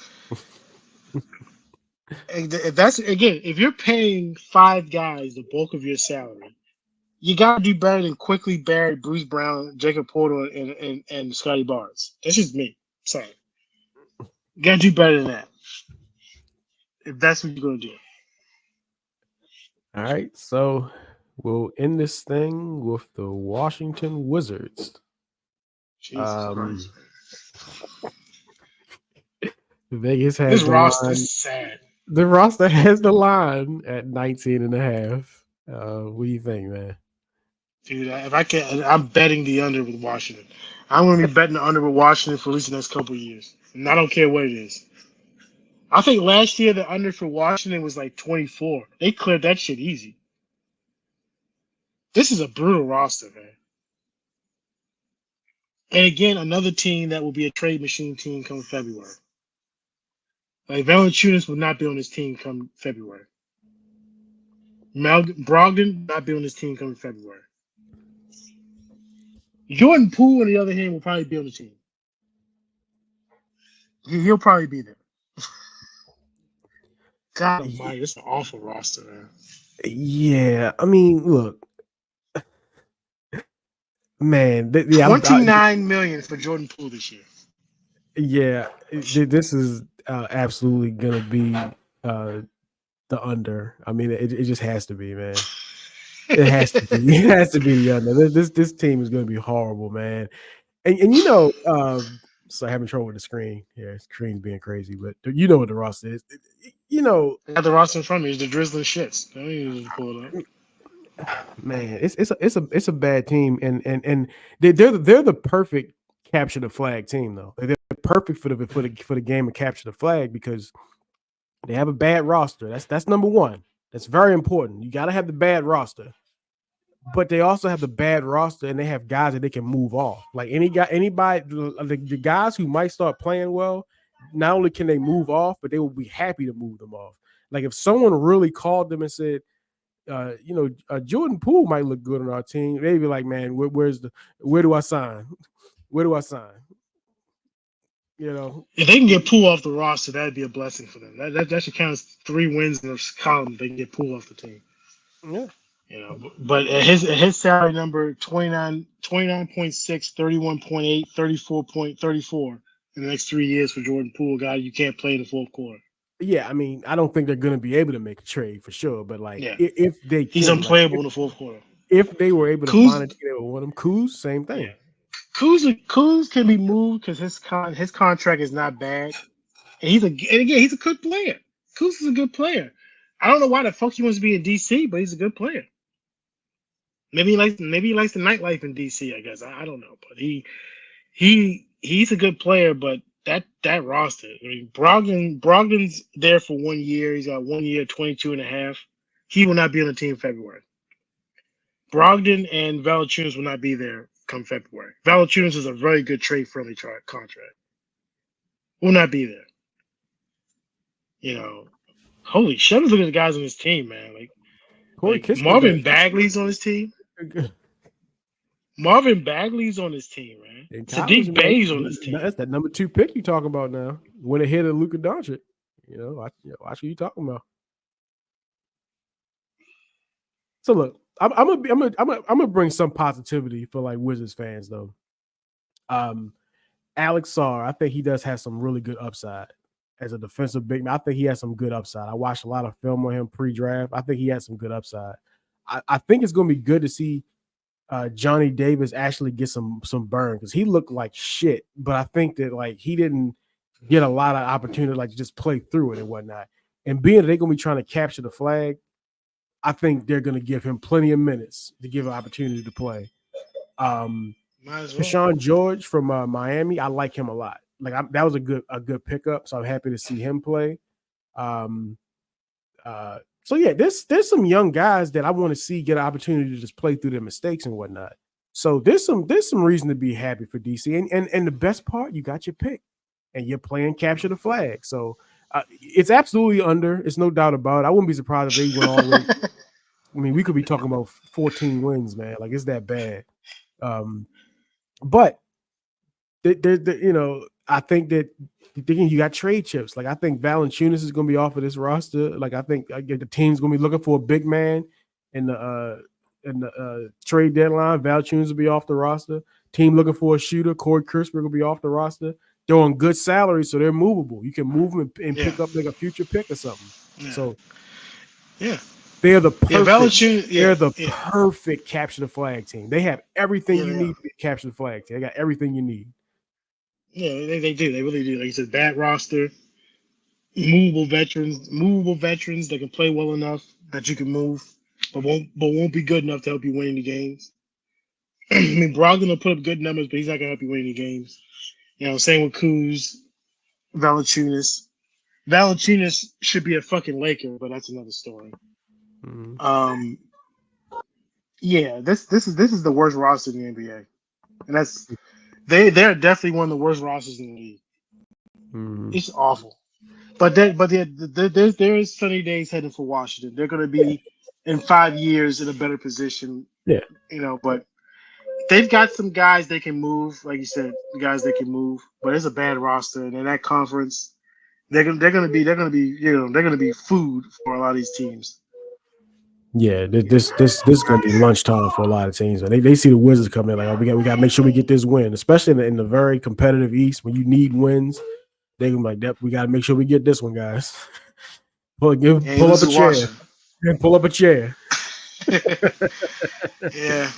And if you're paying 5 guys the bulk of your salary, you gotta do better than Quickly, Barrett, Bruce Brown, Jakob Poeltl, and Scotty Barnes. That's just me. Sorry. You gotta do better than that. if that's what you're gonna do. All right, so we'll end this thing with the Washington Wizards. Jesus Christ. Vegas has This the roster line. is sad. The roster has the line at 19.5. What do you think, man? Dude, if I can, I'm betting the under with Washington. I'm going to be betting the under with Washington for at least the next couple of years. And I don't care what it is. I think last year the under for Washington was like 24. They cleared that shit easy. This is a brutal roster, man. And again, another team that will be a trade machine team come February. Like Valanciunas will not be on this team come February. Brogdon will not be on this team come February. Jordan Poole, on the other hand, will probably be on the team. He'll probably be there. God almighty, it's an awful roster, man. Yeah, I mean, look, man. $29 million for Jordan Poole this year. Yeah, this is absolutely gonna be the under. I mean, it just has to be, man. It has to be. It has to be the under. This team is gonna be horrible, man. And you know, so having trouble with the screen. Yeah, screen's being crazy, but you know what the roster is. You know, I got the roster in front of me. It's the drizzling shits. Don't even pull it up. Man, it's a bad team, and they're the perfect capture the flag team though. They're perfect for the game of capture the flag because they have a bad roster. That's number one. That's very important. You got to have the bad roster. But they also have the bad roster, and they have guys that they can move off. Like the guys who might start playing well, not only can they move off, but they will be happy to move them off. Like if someone really called them and said, Jordan Poole might look good on our team, they'd be like, man, where do I sign? Where do I sign? You know, if they can get Poole off the roster, that'd be a blessing for them. That should count as 3 wins in this column. They can get Poole off the team. Yeah. You know, but at his salary number 29.6, 31.8, 34.34 in the next 3 years for Jordan Poole, guy you can't play in the fourth quarter. Yeah, I mean, I don't think they're going to be able to make a trade for sure, but like, if they can, he's unplayable in the fourth quarter. If they were able to find a team that would want him, Kuz, same thing. Yeah. Kuz can be moved because his contract is not bad, and he's a good player. Kuz is a good player. I don't know why the fuck he wants to be in DC, but he's a good player. Maybe he likes the nightlife in DC. I guess I don't know, but he's a good player. But that roster, I mean, Brogdon's there for 1 year. He's got 1 year, 22.5. He will not be on the team in February. Brogdon and Valanciunas will not be there come February. Valanciunas is a very good trade-friendly contract. Will not be there. You know, holy shit! Look at the guys on his team, man. Like Marvin Bagley's on his team. Marvin Bagley's on his team, man. Sadiq Bey's on his team. That's that number 2 pick you talking about now. When ahead of Luka Doncic. You know, watch what you talking about. So look, I'm gonna bring some positivity for like Wizards fans though. Alex Sarr, I think he does have some really good upside as a defensive big man. I think he has some good upside. I watched a lot of film on him pre-draft. I think he has some good upside. I think it's gonna be good to see Johnny Davis actually get some burn because he looked like shit. But I think that like he didn't get a lot of opportunity like to just play through it and whatnot. And being that they're gonna be trying to capture the flag, I think they're gonna give him plenty of minutes to give an opportunity to play. Keyshawn George from Miami, I like him a lot. Like that was a good pickup, so I'm happy to see him play. So yeah, there's some young guys that I want to see get an opportunity to just play through their mistakes and whatnot. So there's some reason to be happy for DC. And the best part, you got your pick, and you're playing capture the flag. So it's absolutely under. It's no doubt about it. I wouldn't be surprised if they went all the way. I mean, we could be talking about 14 wins, man. Like it's that bad. But I think that you got trade chips. Like I think Valanciunas is going to be off of this roster. Like I think the team's going to be looking for a big man in the trade deadline. Valanciunas will be off the roster. Team looking for a shooter. Corey Kispert will be off the roster. they're on good salaries, so they're movable. You can move them and Yeah. pick up like a future pick or something. Yeah. So Yeah. they're the Yeah. perfect. Valanciunas. Yeah. They're the Yeah. perfect capture the flag team. They have everything Yeah. you They need are. to be a capture the flag team. They got everything you need. Yeah. They do. They really do. Like you said, bad roster, movable veterans that can play well enough that you can move, but won't be good enough to help you win any games. I mean, Brogdon will put up good numbers, but he's not gonna help you win any games. Same with Kuz, Valanciunas. Valanciunas should be a fucking Laker, but that's another story. Mm-hmm. Um, yeah, this is the worst roster in the NBA, and they're definitely one of the worst rosters in the league. Mm-hmm. It's awful. But there is sunny days headed for Washington. They're going to be in 5 years in a better position, Yeah. But they've got some guys they can move, like you said, the guys they can move. But it's a bad roster, and in that conference, they're gonna be food for a lot of these teams. Yeah, this is gonna be lunchtime for a lot of teams. And they see the Wizards coming in like, oh, we got to make sure we get this win, especially in the very competitive East when you need wins. They can be like, we got to make sure we get this one, guys. And you Pull lose up a to chair Washington. and pull up a chair. Yeah,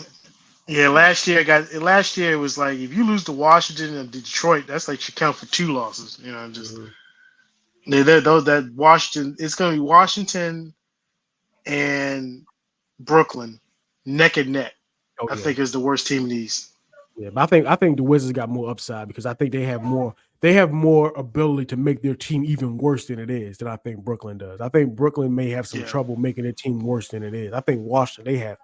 yeah. Last year it was like if you lose to Washington and Detroit, that's like you count for two losses. Just Mhm. they're those that Washington. It's gonna be Washington and Brooklyn neck and neck. Oh I yeah, think is the worst team in the East. yeah. But I think the Wizards got more upside because I think they have more ability to make their team even worse than it is than I think Brooklyn does. I think Brooklyn may have some Yeah, trouble making their team worse than it is. I think Washington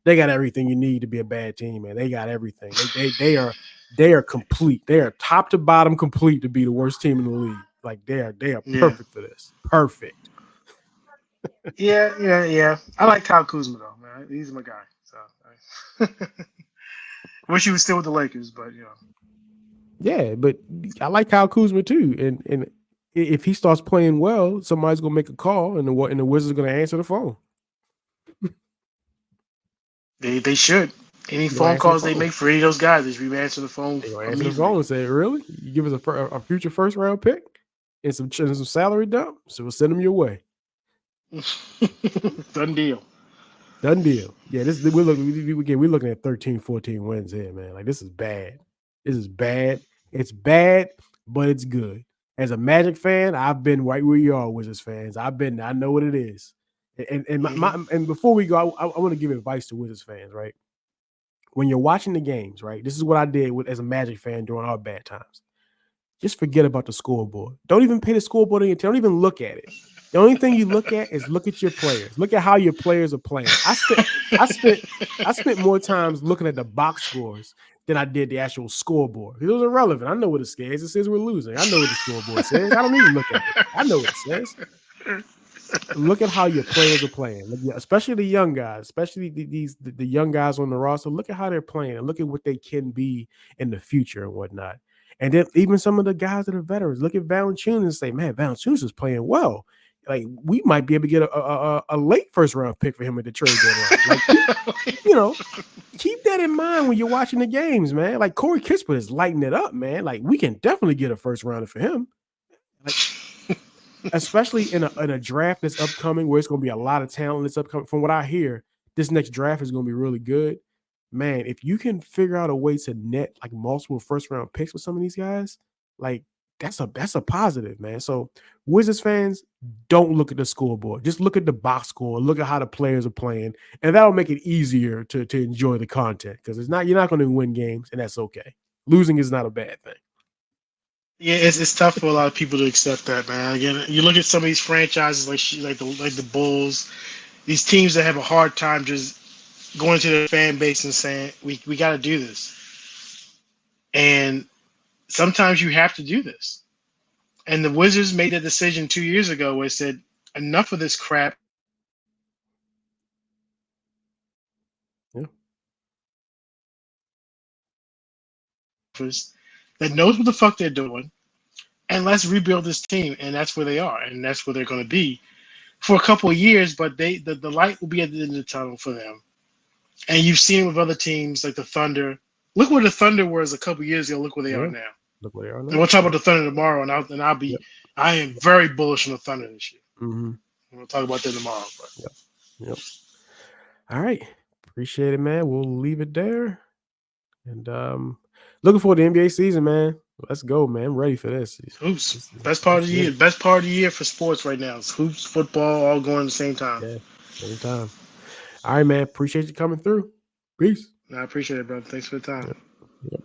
they got everything you need to be a bad team, man. They got everything. They are complete. They are top to bottom complete to be the worst team in the league. Like they are yeah, perfect for this. Perfect. yeah. I like Kyle Kuzma though, man. He's my guy. So wish he was still with the Lakers, but Yeah, but I like Kyle Kuzma too. And if he starts playing well, somebody's gonna make a call, and the Wizards are gonna answer the phone. they should. Any They're gonna phone answer the calls they phone. make for any of those guys, they should be answering the phone They're gonna answer the phone immediately. and say, "Really? You give us a future first round pick and some salary dump? So we'll send them your way." Done deal. Done deal. Yeah, we're looking at 13, 14 wins here, man. Like this is bad. This is bad. It's bad, but it's good. As a Magic fan, I've been right where you are, Wizards fans. I know what it is. And before we go, I want to give advice to Wizards fans, right? When you're watching the games, right? This is what I did as a Magic fan during our bad times. Just forget about the scoreboard. Don't even pay the scoreboard in your Don't even look at it. The only thing you look at is look at your players. Look at how your players are playing. I spent more times looking at the box scores than I did the actual scoreboard. It was irrelevant. I know what it says. It says we're losing. I know what the scoreboard says. I don't need to look at it. I know what it says. Look at how your players are playing, especially the young guys, especially the young guys on the roster. Look at how they're playing and look at what they can be in the future and whatnot. And then even some of the guys that are veterans, look at Valanciunas and say, man, Valanciunas is playing well. Like we might be able to get a late first round pick for him at the trade deadline. Like keep that in mind when you're watching the games, man. Like Corey Kispert is lighting it up, man. Like we can definitely get a first rounder for him. Like especially in a draft that's upcoming where it's going to be a lot of talent that's upcoming. From what I hear, this next draft is going to be really good. Man, if you can figure out a way to net like multiple first round picks with some of these guys, like that's a positive, man. So Wizards fans, don't look at the scoreboard. Just look at the box score. Look at how the players are playing, and that'll make it easier to enjoy the content because you're not going to win games, and that's okay. Losing is not a bad thing. Yeah, it's tough for a lot of people to accept that, man. Again, you look at some of these franchises like the Bulls, these teams that have a hard time just going to their fan base and saying we got to do this, and sometimes you have to do this. And the Wizards made a decision 2 years ago where it said enough of this crap. Yeah. That knows what the fuck they're doing, and let's rebuild this team. And that's where they are, and that's where they're going to be for a couple of years. But the light will be at the end of the tunnel for them. And you've seen it with other teams like the Thunder. Look where the Thunder was a couple of years ago. Look where they are Yeah. now. Look where they are And now. we'll talk about the Thunder tomorrow, and Yep. I am very bullish on the Thunder this year. Mm-hmm. We'll talk about that tomorrow. But. Yep. All right. Appreciate it, man. We'll leave it there. And looking forward to the NBA season, man. Let's go, man. I'm ready for this. Hoops. Best part of the year. Best part of the year for sports right now. It's hoops, football, all going at the same time. Yeah, same time. All right, man. Appreciate you coming through. Peace. I appreciate it, brother. Thanks for the time. Yep.